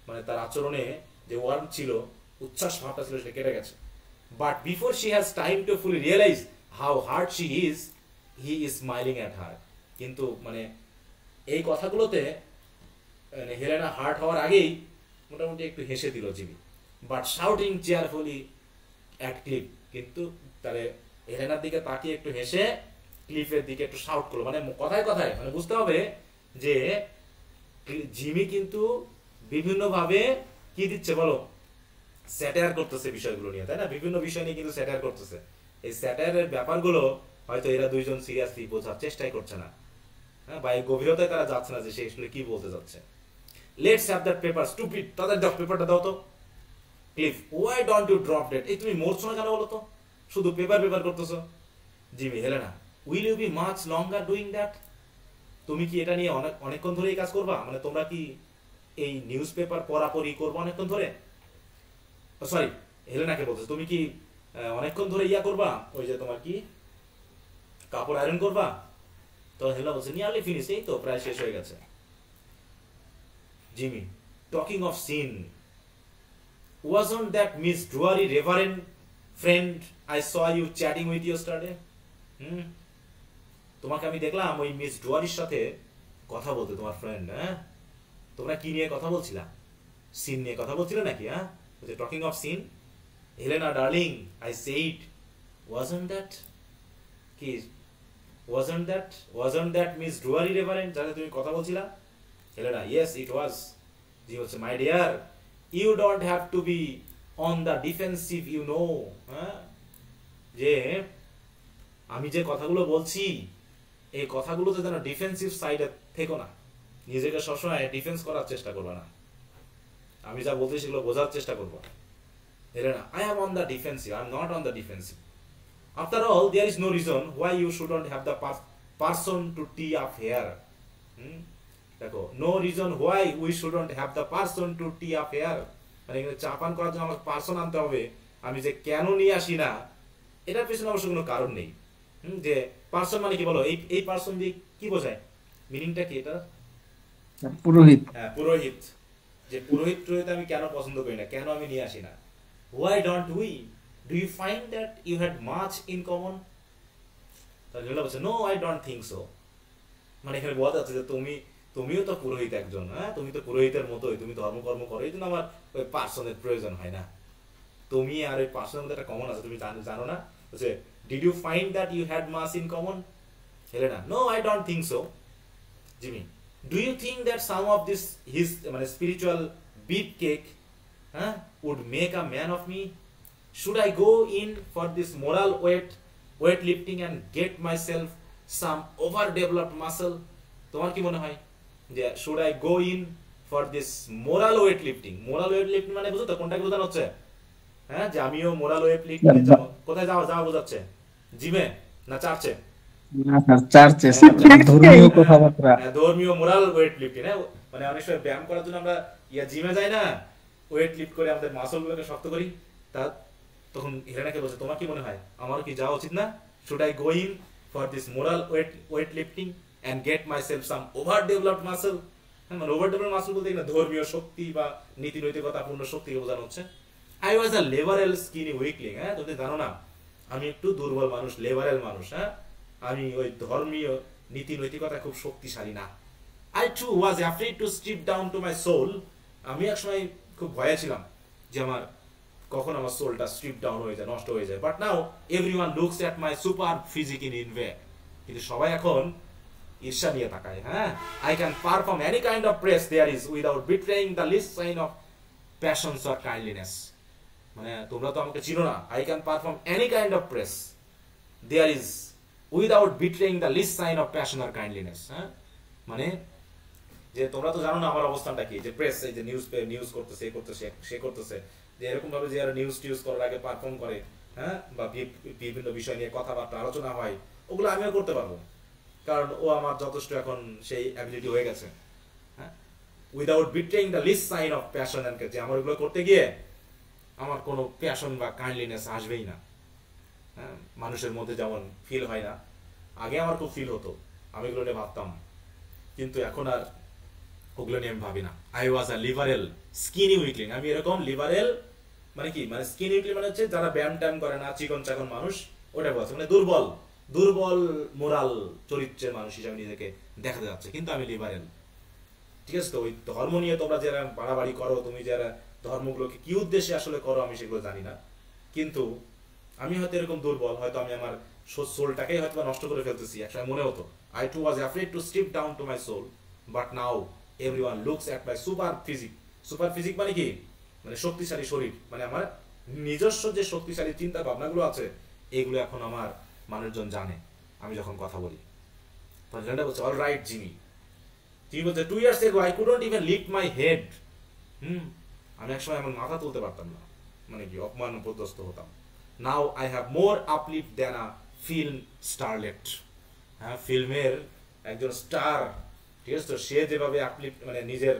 মানে তার আচরণে যে ওয়ার্ম ছিল, উচ্ছ্বাস ভাবটা ছিল, সেটা কেটে গেছে। But before she has time to fully realise how hard she is, he is smiling at her. কিন্তু মানে এই কথাগুলোতে মানে হেলেনা হার্ট হওয়ার আগেই মোটামুটি একটু হেসে দিল Jimmy. But shouting চেয়ারফুলি at cliff, কিন্তু তাহলে হেলেনার দিকে তাকিয়ে একটু হেসে ক্লিফের দিকে একটু শাউট করলো। মানে কথায় কথায় মানে বুঝতে হবে যে জিমি কিন্তু বিভিন্নভাবে কি দিচ্ছে বলো, স্যাটায়ার করতেছে বিষয়গুলো নিয়ে, তাই না? বিভিন্ন বিষয় নিয়ে কিন্তু স্যাটায়ার করতেছে। এই স্যাটায়ারের ব্যাপারগুলো হয়তো এরা দুইজন সিরিয়াসলি বোঝার চেষ্টাই করছে না। হ্যাঁ, বা এই গভীরতায় তারা যাচ্ছে না যে সে আসলে কি বলতে যাচ্ছে। Let's have that paper, stupid, তাদের দাও, পেপারটা দাও তো। Cliff, why don't you drop dead? এই তুমি মরছো না কেন বলো তো, শুধু পেপার করতেছো? Jimmy, Helena, will you be much longer doing that? তুমি কি এটা নিয়ে অনেকক্ষণ ধরে এই কাজ করবা? মানে তোমরা কি এই নিউজ পেপার পড়াপড়ি করবো অনেকক্ষণ ধরে? সরি, হেলেনাকে বলছো, তুমি কি অনেকক্ষণ ধরে ইয়া করবা, ওই যে তোমার কি কাপড় আয়রন করবা? তো হেলেনা বলছে, নিয়ারলি ফিনিশ, এই তো প্রায় শেষ হয়ে গেছে। Jimmy, talking of sin, wasn't that Miss Drury Reverend friend I saw you chatting with yesterday? তোমাকে আমি দেখলাম ওই মিস ডুয়ারির সাথে কথা বলতে, তোমার ফ্রেন্ড। হ্যাঁ, তোমরা কি নিয়ে কথা বলছিলা? সিন নিয়ে কথা বলছিলে নাকি? হ্যাঁ, talking of sin. Helena darling, I said, wasn't that কি wasn't that মিস ডুয়ারি রেভারেন্ড যাতে তুমি কথা বলছিলা? Helena, yes it was। জি বলছে, my dear, you don't have to be on the defensive, you know। হ্যাঁ, যে আমি যে কথাগুলো বলছি এই কথাগুলোতে যেন ডিফেন্সিভ সাইডে থেকো না, নিজেকে সবসময় ডিফেন্স করার চেষ্টা করবে না। আমি যা বলছি সেগুলো বোঝার চেষ্টা করবো। Helena, I am on the defensive, I am not on the defensive. After all, there is no reason why you shouldn't have the person to tee up here. দেখো, no reason why we shouldn't have the person to tee up here। মানে এখানে চা পান করার জন্য আমাকে person আনতে হবে, আমি যে কেন নিয়ে আসি না এটার পেছনে অবশ্য কোনো কারণ নেই। যে পার্সন মানে কি বলো, এই পার্সন দিয়ে কি বোঝায়, মিনিংটা কি এটা? পুরোহিত। হ্যাঁ, পুরোহিত। যে পুরোহিত আমি কেন পছন্দ করি না, কেন আমি নিয়ে আসি না? Why don't we? Do you find that you had much in common? তাহলে বলছে, no I don't think so। মানে এখানে বলা যাচ্ছে যে তুমিও তো পুরোহিত একজন। হ্যাঁ, তুমি তো পুরোহিতের মতোই, তুমি ধর্মকর্ম করো, এই জন্য আমার ওই পার্সনের প্রয়োজন হয় না। তুমি আর ওই পার্সনের মধ্যে একটা কমন আছে, তুমি জানো না? বলছে, did you find that you had much in common? Helena, no I don't think so। Jimmy, do you think that some of this his spiritual beefcake would make a man of me? Should I go in for this moral weightlifting and get myself some overdeveloped muscle? তোমার কি মনে হয় যে should I go in for this moral weightlifting? moral weightlifting মানে বুঝো তো কোনটাকে বোঝানো হচ্ছে? হ্যাঁ, যে আমিও moral weightlifting এ যাব। কোথায় যাওয়া বোঝাচ্ছে? জিমে না চার্চে? না স্যার, চার্চে। ধর্মীয় কথাবার্তা, ধর্মীয় মোরাল ওয়েট লিফটিং। মানে অনেক সময় ব্যায়াম করার জন্য আমরা জিমে যাই না, ওয়েট লিফট করে আমাদের মাসলগুলোকে শক্ত করি। তখন হেলেনাকে বলছে, তোমার কি মনে হয় আমারও কি যাওয়া উচিত না? Should I go in for this moral weight lifting and get myself some over developed muscle? মানে ওভার ডেভেলপড মাসল বলতে না ধর্মীয় শক্তি বা নীতি নৈতিকতাপূর্ণ শক্তিকে বোঝানো হচ্ছে। I was a liberal skinny weakling. হ্যাঁ, তুমি জানো না আমি একটু দুর্বল মানুষ, লিবারেল মানুষ। হ্যাঁ, আমি ওই ধর্মীয় নীতি নৈতিকতা খুব শক্তিশালী না। I too was afraid to strip down to my soul। আমি একসময় খুব ভয়ে ছিলাম যে কখন আমার সোলটা স্ট্রিপ ডাউন হয়ে যায়, নষ্ট হয়ে যায়। But now everyone looks at my super physique in envy. কিন্তু সবাই এখন ঈর্ষা নিয়ে তাকায়। হ্যাঁ, I can perform any kind of praise there is without betraying the least sign of passions or kindliness। মানে তোমরা তো আমাকে চিনো না। I can perform any kind of praise there is without betraying the least sign of passion or kindliness। হ্যাঁ, মানে যে তোমরা তো জানো না আমার অবস্থানটা কি, যে প্রেস এই যে নিউজ করতেছে, সে করতেছে, যে এরকম ভাবে যে নিউজ করার আগে পারফর্ম করে, হ্যাঁ, বা বিভিন্ন বিষয় নিয়ে কথাবার্তা আলোচনা হয়, ওগুলো আমিও করতে পারবো, কারণ ও আমার যথেষ্ট এখন সেই অ্যাবিলিটি হয়ে গেছে। হ্যাঁ, without betraying the least sign of passion and, যে আমার ওগুলো করতে গিয়ে আমার কোনো প্যাশন বা কাইন্ডলিনেস আসবেই না। হ্যাঁ, মানুষের মধ্যে যেমন ফিল হয় না, আগে আমার খুব ফিল হতো, আমি এগুলো নিয়ে ভাবতাম, কিন্তু এখন আর ওগুলো নিয়ে আমি ভাবি না। I was a liberal skinny weakling. আমি এরকম লিবারেল মানে কি, মানে স্কিনি উইকলিং মানে হচ্ছে যারা ব্যায়াম ট্যাম করে না, চিকন চাকন মানুষ, ওটা বলছে, মানে দুর্বল মোরাল চরিত্রের মানুষ হিসাবে নিজেকে দেখাতে যাচ্ছে, কিন্তু আমি লিবারেল। ঠিক আছে? তো ওই ধর্ম নিয়ে তোমরা যারা বাড়াবাড়ি করো, তুমি যারা ধর্মগুলোকে কি উদ্দেশ্যে আসলে করো আমি সেগুলো জানি না, কিন্তু আমি হয়তো এরকম দুর্বল, হয়তো আমি আমার সোলটাকেই হয়তো নষ্ট করে ফেলতেছি। একসময় মনে হতো I too was afraid to strip down to my soul, but now everyone looks at my super physique মানে কি, মানে শক্তিশালী শরীর, মানে আমার নিজস্ব যে শক্তিশালী চিন্তা ভাবনাগুলো আছে, এগুলো এখন আমার মানুষজন জানে আমি যখন কথা বলি। তখন বলছে, অল রাইট জিমি বলছে, 2 years ago I couldn't even lift my head। আমি একসময় আমার মাথা তুলতে পারতাম না, মানে কি অপমানগ্রস্ত হতাম। Now I have more uplift than a film starlet। হ্যাঁ, ফিল্মের একজন স্টার, ঠিক আছে? তো সে যেভাবে আপলিফ্ট মানে নিজের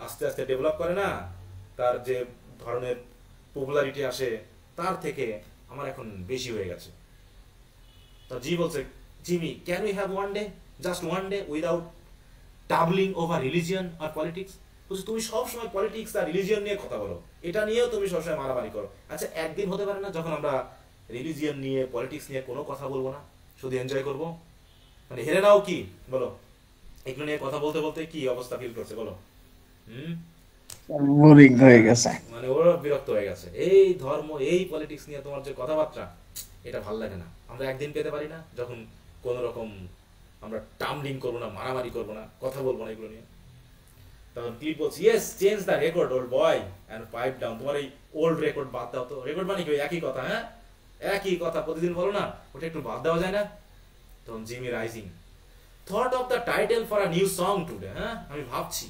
আস্তে আস্তে ডেভেলপ করে না, তার যে ধরনের পপুলারিটি আসে তার থেকে আমার এখন বেশি হয়ে গেছে। তো জি বলছে, Jimmy, can we have one day, just one day without tumbling over religion আর পলিটিক্স? বলছে তুমি সবসময় পলিটিক্স আর রিলিজিয়ন নিয়ে কথা বলো, এটা নিয়েও তুমি সবসময় মারামারি করো। আচ্ছা একদিন হতে পারে না যখন আমরা রিলিজিয়ন নিয়ে পলিটিক্স নিয়ে কোনো কথা বলবো না, শুধু এনজয় করবো? মানে হেরে নাও কি বলো, এগুলো নিয়ে কথা বলতে বলতে কি অবস্থা ফিল করছে বলো? বোরিং হয়ে গেছে, মানে ওরা বিরক্ত হয়ে গেছে, এই ধর্ম এই পলিটিক্স নিয়ে তোমার যে কথাবার্তা এটা ভাল লাগে না। আমরা একদিন পেতে পারি না যখন কোন রকম আমরা টামলিং করবো না, মারামারি করবো না, কথা বলবো না এগুলো নিয়ে? তখন ক্লিপ বলছে yes change the record old boy and pipe down, তোমার এই ওল্ড রেকর্ড বাদ দাও তো। রেকর্ড মানে কি একই কথা, হ্যাঁ একই কথা প্রতিদিন বলো না, ওটা একটু বাদ দেওয়া যায় না? তখন Jimmy rising thought of the title for a new song today, হ্যাঁ আমি ভাবছি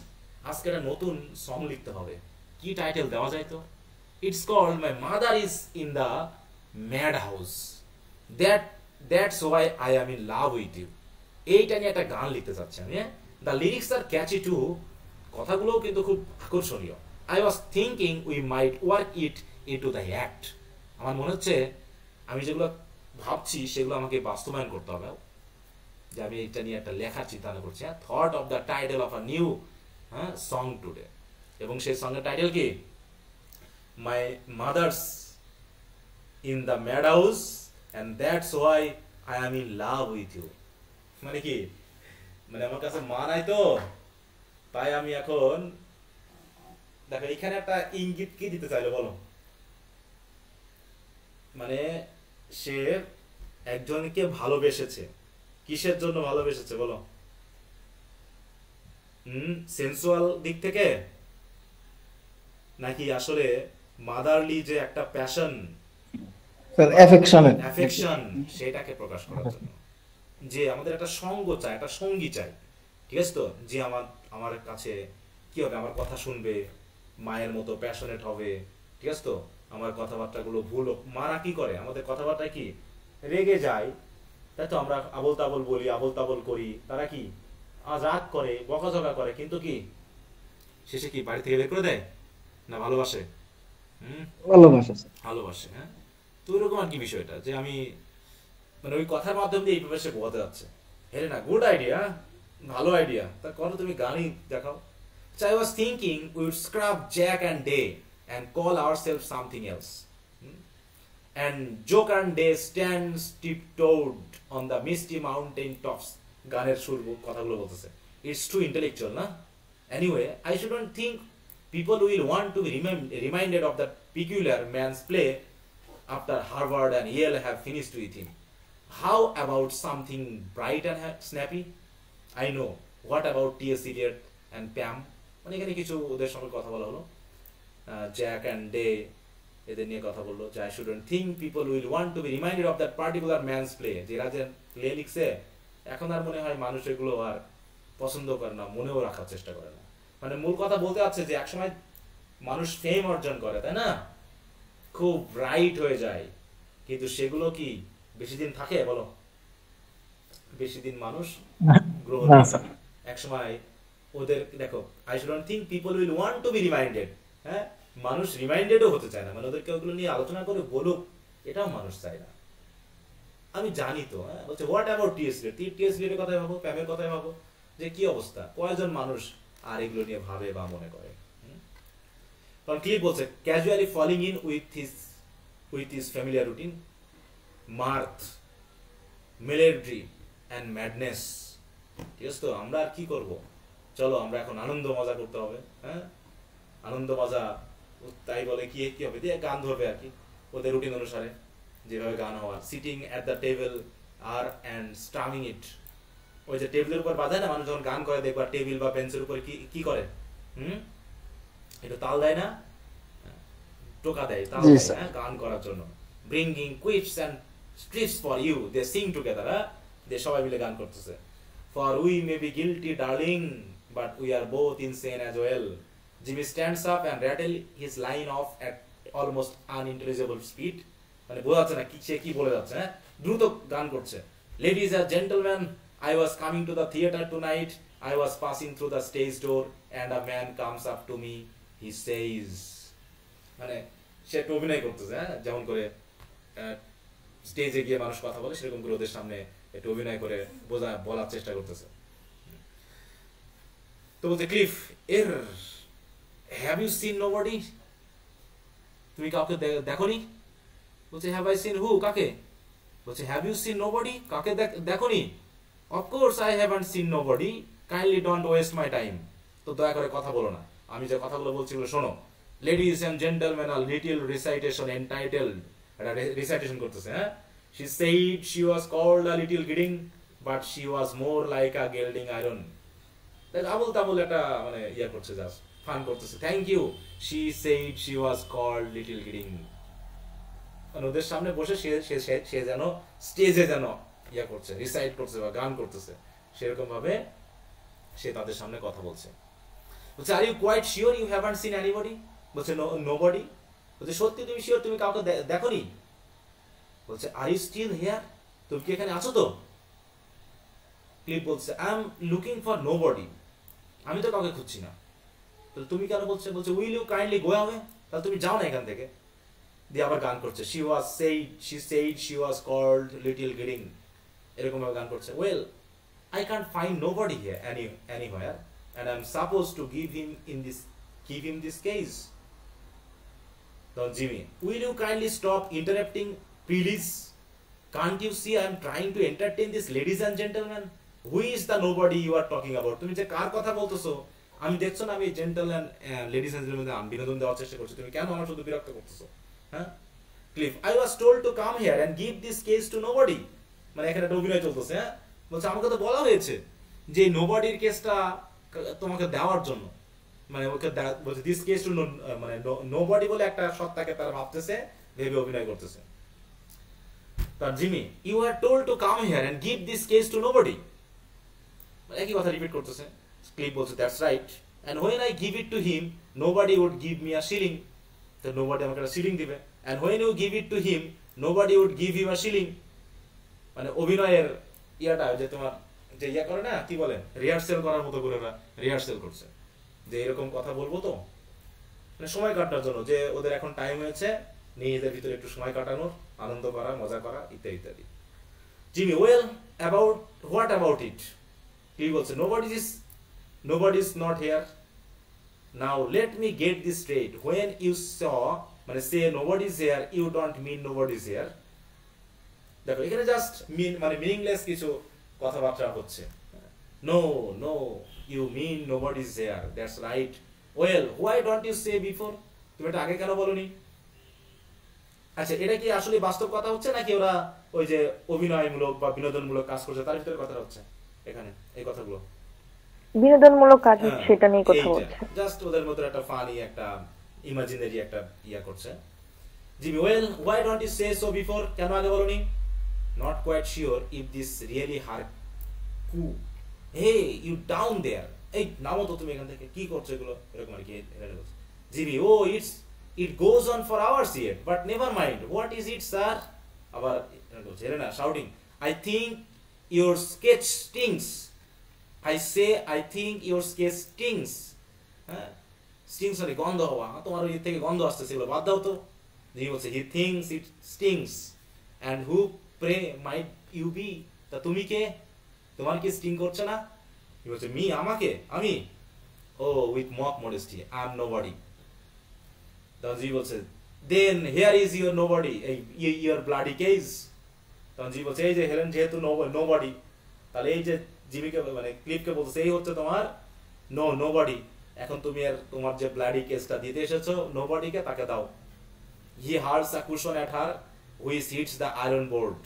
আজকে একটা নতুন সং লিখতে হবে, কি টাইটেল দেওয়া যায় তো? It's called my mother is in the mad house, that's why I am in love with you. এইটা নিয়ে একটা গান লিখতে চাচ্ছি আমি। The lyrics are catchy too, কথাগুলোও কিন্তু খুব আকর্ষণীয়। I was thinking we might work it into the act. আমার মনে হচ্ছে আমি যেগুলো ভাবছি সেগুলো আমাকে বাস্তবায়ন করতে হবে, যে আমি এটা নিয়ে একটা লেখার চিন্তা করছি। Thought of the title of a new song today, এবং সেই সঙ্গের টাইটেল কি? My mother's in the mad house and that's why I am in love with you. মানে কি, মানে আমার কাছে মা নাই তো, তাই আমি এখন, দেখো এখানে একটা ইঙ্গিত কি দিতে চাইলো বলো? মানে সে একজনকে ভালোবেসেছে, কিসের জন্য ভালোবেসেছে বলো? সেন্সুয়াল দিক থেকে, নাকি আসলে মাদারলি যে একটা প্যাশন, অ্যাফেকশন, সেটাকে প্রকাশ করার জন্য? যে আমাদের একটা সঙ্গ চাই, একটা সঙ্গী চাই, ঠিক আছে তো? যে আমার কাছে কি হবে, আমার কথা শুনবে, মায়ের মতো প্যাশনেট হবে, ঠিক আছে তো? আমার কথাবার্তাগুলো ভুল, মারা কি করে আমাদের কথাবার্তায় কি রেগে যায়, তাই তো? আমরা আবল তাবল বলি, আবল তাবল করি, তারা কি রাগ করে, বকাঝকা করে, কিন্তু কি শেষে কি বাড়ি থেকে বের করে দেয় না ভালোবাসে? ভালোবাসে, হ্যাঁ। তো ওইরকম আর কি বিষয়টা, যে আমি মানে ওই কথার মাধ্যমে দিয়ে এইভাবে সে বোঝাতে যাচ্ছে। হ্যাঁ না, গুড আইডিয়া, ভালো আইডিয়া, তা করো তুমি, গানই দেখাও। So I was thinking we would scrub Jack and Day and call ourselves something else. And Jock and Day stand tiptoed on the misty mountain tops. গানের সুর কথাগুলো বলতেছে। It's too intellectual, না? Anyway, I shouldn't think people will want to be reminded of that peculiar man's play after Harvard and Yale have finished with him. How about something bright and snappy? I know. What about T.S. Eliot and Pam? মানে এখানে কিছু ওদের সঙ্গে কথা বলা হলো, Jack and day এদের নিয়ে কথা বললো, যে I shouldn't think people will want to be reminded of that particular man's play. যে রাজের প্লে লিখছে, এখন আর মনে হয় মানুষ এগুলো আর পছন্দ করে না, মনেও রাখার চেষ্টা করে না। মানে মূল কথা বলতে আছে যে একসময় মানুষ ফেম অর্জন করে, তাই না, খুব ব্রাইট হয়ে যায়, কিন্তু সেগুলো কি বেশি দিন থাকে বলো? বেশি দিন মানুষ গ্রহণ করে। একসময় ওদের দেখো, I shouldn't think people will want to be reminded, হ্যাঁ, মানুষ রিমাইন্ডেডও হতে চায় না, মানে ওদেরকে ওগুলো নিয়ে আলোচনা করে বলুক, এটাও মানুষ চায় না। আমি জানি তো, হ্যাঁ, বলছে what about TS lead, TS লিডের কথাই ভাবো, প্যামের কথাই ভাবো, যে কি অবস্থা, কয়জন মানুষ আর এগুলো নিয়ে ভাবে বা মনে করে। কারণ ক্লিপ বলছে casually falling in with his familiar routine, mirth, melody and madness. ঠিক আছে তো? আমরা আর কি করবো, চলো আমরা এখন আনন্দ মজা করতে হবে, হ্যাঁ, আনন্দ মজা, তাই বলে কি কি হবে, দিয়ে গান ধরবে আর কি ওদের রুটিন অনুসারে যেভাবে গান হওয়ার। সিটিং অ্যাট দ্য টেবিল আর অ্যান্ড স্ট্রামিং ইট, ওই যে টেবিলের উপর বাঁধায় না মানুষ যখন গান করে, দেখবা টেবিল বা বেঞ্চের উপরে কি করে, একটু তাল দেয় না, টোকা দেয়, তাল দেয়, হ্যাঁ, গান করার জন্য। Bringing quips and strips for you, they sing together, হ্যাঁ, দে সবাই মিলে গান করতেছে। For we may be guilty, darling, but we are both insane as well. Jimmy stands up and rattle his line off at almost unintelligible speed. মানে বোঝা যাচ্ছে না সে কি বলে যাচ্ছে, হ্যাঁ, দ্রুত গান করছে। Ladies and gentlemen, I was coming to the theater tonight. I was passing through the stage door and a man comes up to me. He says, মানে সে একটু অভিনয় করতেছে, হ্যাঁ, যেমন করে স্টেজে গিয়ে মানুষ কথা বলে সেরকম করে ওদের সামনে একটু অভিনয় করে বলার চেষ্টা করতেছে। তো বলতে Cliff, have you seen nobody, তুমি কাউকে দেখোনি? বলছে হ্যাভ আই সিন হু, কাকে? বলছে হ্যাভ ইউ সিন নোবডি, কাকে দেখোনি? Of course I haven't seen nobody, kindly don't waste my time. তো দয়া করে কথা বলো না, আমি যে কথাগুলো বলছি ওগুলো শোনো। Ladies and gentleman, a little recitation entitled, এটা রিসাইটেশন করতেছে, হ্যাঁ। She said she was called a little gidding, but she was more like a gelding iron. Abul তাবুল একটা মানে ইয়া করছে, জাস্ট ফান করতেছে। Thank you, she said she was called little gidding। মানে ওদের সামনে বসে সে যেন স্টেজে যেন ইয়া করছে, রিসাইট করছে বা গান করতেছে, সেরকম ভাবে সে তাদের সামনে কথা বলছে। বলছে are you quite sure you haven't seen anybody? বলছে নোবডি। বলছে সত্যি তুমি শিওর তুমি কাউকে দেখোনি? বলছে আর ইউ স্টিল হিয়ার, তুমি কি এখানে আছো তো? ক্লিফ বলছে I am looking for nobody, আমি তো কাউকে খুঁজছি না। তাহলে তুমি কেন বলছে? বলছে will you kindly go away, তাহলে তুমি যাও না এখান থেকে। দিয়ে আবার গান করছে, she said she was called little gidding, এরকম ভাবে গান করছে। well I can't find nobody here anywhere and I'm supposed to give him this case. Don Jimmy, will you kindly stop interrupting please? Can't you see I'm trying to entertain this ladies and gentlemen? Who is the nobody you are talking about? তুমি যে কার কথা বলতেছো, আমি দেখছো না আমি gentleman ladies and gentleman আমি বিনোদন দেওয়ার চেষ্টা করছি, তুমি কেন আমার শুধু বিরক্ত করতেছো? হ্যাঁ cliff, I was told to come here and give this case to nobody, মানে এখানে একটা অভিনয় চলতেছে। হ্যাঁ বলছে আমাকে তো বলা হয়েছে যে নোবডির কেসটা তোমাকে দেওয়ার জন্য, মানে ওকে বলছে দিস কেস টু মানে নোবডি বলে একটা সত্তাকে তারা ভাবতেছে, ভেবে অভিনয় করতেছে। তার Jimmy, you are told to come here and give this case to nobody, একই কথা রিপিট করতেছে। ক্লিপ বলছে that's right, and when I give it to him nobody would give me a shilling, তো নোবডি আমাকে একটা shilling দিবে। And when you give it to him nobody would give him a shilling, মানে অভিনয়ের ইয়াটা যে তোমার যে ইয়া করে না, কি বলে রিহার্সেল করার মতো করে ওরা রিহার্সেল করছে, যে এরকম কথা বলবো তো, মানে সময় কাটানোর জন্য, যে ওদের এখন টাইম হয়েছে নিজেদের ভিতরে একটু সময় কাটানোর, আনন্দ করা, মজা করা, ইত্যাদি ইত্যাদি। Jimmy, well about what about it? কি বলছে nobody is not here. Now let me get this straight, when you saw মানে say nobody is here, you don't mean nobody is here. দেখো এখানে জাস্ট মানে মিনিংলেস কিছু কথাবার্তা হচ্ছে। no you mean nobody is here, that's right. well why don't you say before? তুমি এটা আগে কেন বলনি? আচ্ছা এটা কি আসলে বাস্তব কথা হচ্ছে নাকি ওরা ওই যে অভিনয়মূলক বা বিনোদনমূলক কাজ করছে তার ভিতরে কথা হচ্ছে? এখানে এই কথাগুলো বিনোদনমূলক কাজ হচ্ছে, সেটা নিয়ে কথা বলছে। জাস্ট ওদের মধ্যে একটা ফানি, একটা ইমাজিনারি একটা ইয়া করছে। Jimmy, well why don't you say so before? কেন আগে বলনি? not quite sure if this really her coup. hey you down there, এই নামো তো তুমি এখান থেকে, কি করছো এগুলো, এরকম আর কি এখানে বলছে। Jimmy, oh it goes on for hours yet, but never mind, what is it sir? আবার এখানে বলছে এরা না shouting, I think your sketch stinks. I say I think your sketch stinks. হ্যাঁ স্টিংস মানে গন্ধ হওয়া, তোমার ওই থেকে গন্ধ আসতেছে, এগুলো বাদ দাও তো। জিমি বলছে he thinks it stinks and who pray might you be? তা তুমি কে, তোমার কি স্টিং করছে না? বলছে মি, আমাকে, আমি, ও with mock modesty, I am nobody. তখন জি বলছে then here is your nobody, your bloody case. তখন জি বলছে এই যে হেলেন যেহেতু নোবডি, তাহলে এই যে জিমিকে মানে ক্লিপকে বলছে এই হচ্ছে তোমার নোবডি, এখন তুমি আর তোমার যে ব্লাডি কেসটা দিতে এসেছো নোবডিকে, তাকে দাও। He hurls a cushion at her which hits the iron board.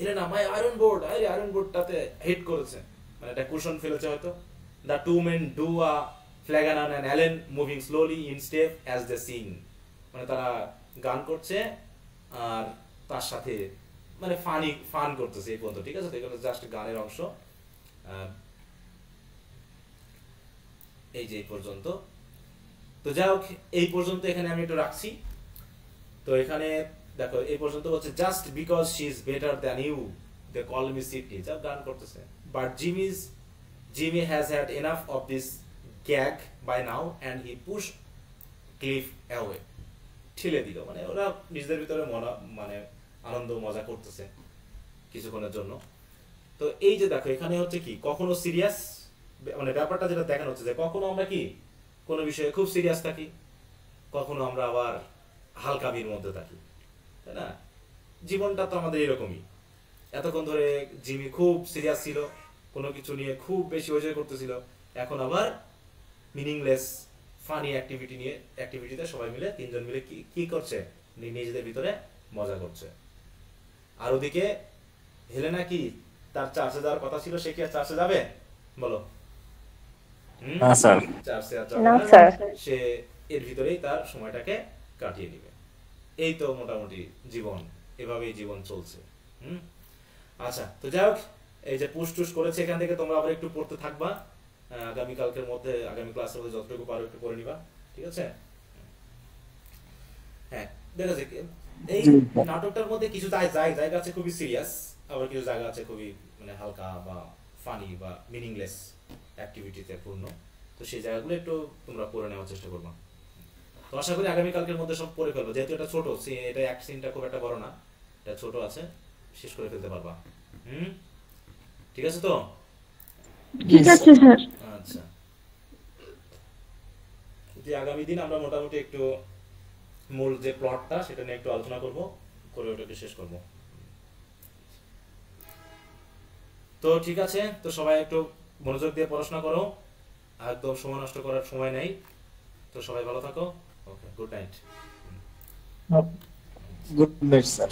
এরে না মাই আয়রন বোর্ড, আরে আয়রন বোর্ডটাতে হিট করেছে, মানে একটা কুশন ফেলেছে হয়তো। The two men do a Flanagan and Allen moving slowly in step as the sing, মানে তারা গান করছে আর তার সাথে মানে ফান করতেছে এই পর্যন্ত, ঠিক আছে? তো এগুলো জাস্ট গানের অংশ, এই যে এই পর্যন্ত। তো যাই হোক এই পর্যন্ত এখানে আমি একটু রাখছি। তো এখানে দেখো এই পর্যন্ত হচ্ছে just because she is better than you they call me city, সব গান করতেছে। But Jimmy has had enough of this gag by now and he push Cliff away, ঠেলে দিল, মানে ওরা নিজেদের ভিতরে মানে আনন্দ মজা করতেছে কিছুক্ষণের জন্য। তো এই যে দেখো এখানে হচ্ছে কি কখনো সিরিয়াস, মানে ব্যাপারটা যেটা দেখানো হচ্ছে যে কখনো আমরা কি কোনো বিষয়ে খুব সিরিয়াস থাকি, কখনো আমরা আবার হালকামির মধ্যে থাকি, তাই না? জীবনটা তো আমাদের এরকমই। এতক্ষণ ধরে জিমি খুব সিরিয়াস ছিল, কোনো কিছু নিয়ে খুব বেশি অজয় করতেছিল, এখন আবার মিনিংলেস ফানি অ্যাক্টিভিটিতে সবাই মিলে, তিনজন মিলে কি করছে, নিজেদের ভিতরে মজা করছে। আর ওদিকে হেলেনা কি তার চার্চে যাওয়ার কথা ছিল, সে কি আর চার্চে যাবে বলো? না স্যার। চার্চে আর না যাবে না, স্যার। সে এর ভিতরেই তার সময়টাকে কাটিয়ে দিবে। এই তো মোটামুটি জীবন, এভাবেই জীবন চলছে। আচ্ছা, তো যাই হোক, এই যে পুশ টুস করেছে, এখান থেকে তোমরা আবার একটু পড়তে থাকবা, আগামীকালকের মধ্যে, আগামী ক্লাসের মধ্যে যতটুকু পারো একটু পড়ে নিবা, ঠিক আছে? হ্যাঁ, দেখা যাক এই নাটকটার মধ্যে কিছু জায়গা আছে খুবই সিরিয়াস, আবার কিছু জায়গা আছে খুবই মানে হালকা বা ফানি বা মিনিংলেস অ্যাক্টিভিটিতে পূর্ণ। তো সেই জায়গাগুলো একটু তোমরা পড়ে নেওয়ার চেষ্টা করবা। তো আশা করি আগামীকালকের মধ্যে সব পড়ে ফেলবো, যেহেতু এটা ছোট, এটা এক সিনটা খুব একটা বড় না, এটা ছোট আছে, শেষ করে ফেলতে পারবা। ঠিক আছে তো? ঠিক আছে স্যার। আচ্ছা, যে আগামী দিন আমরা মোটামুটি একটু মূল যে প্লটটা সেটা নিয়ে একটু আলোচনা করব, করে ওটাকে শেষ করব। তো ঠিক আছে, তো সবাই একটু মনোযোগ দিয়ে পড়াশোনা করো, একদম সময় নষ্ট করার সময় নেই। তো সবাই ভালো থাকো। Okay, good night. Good night sir.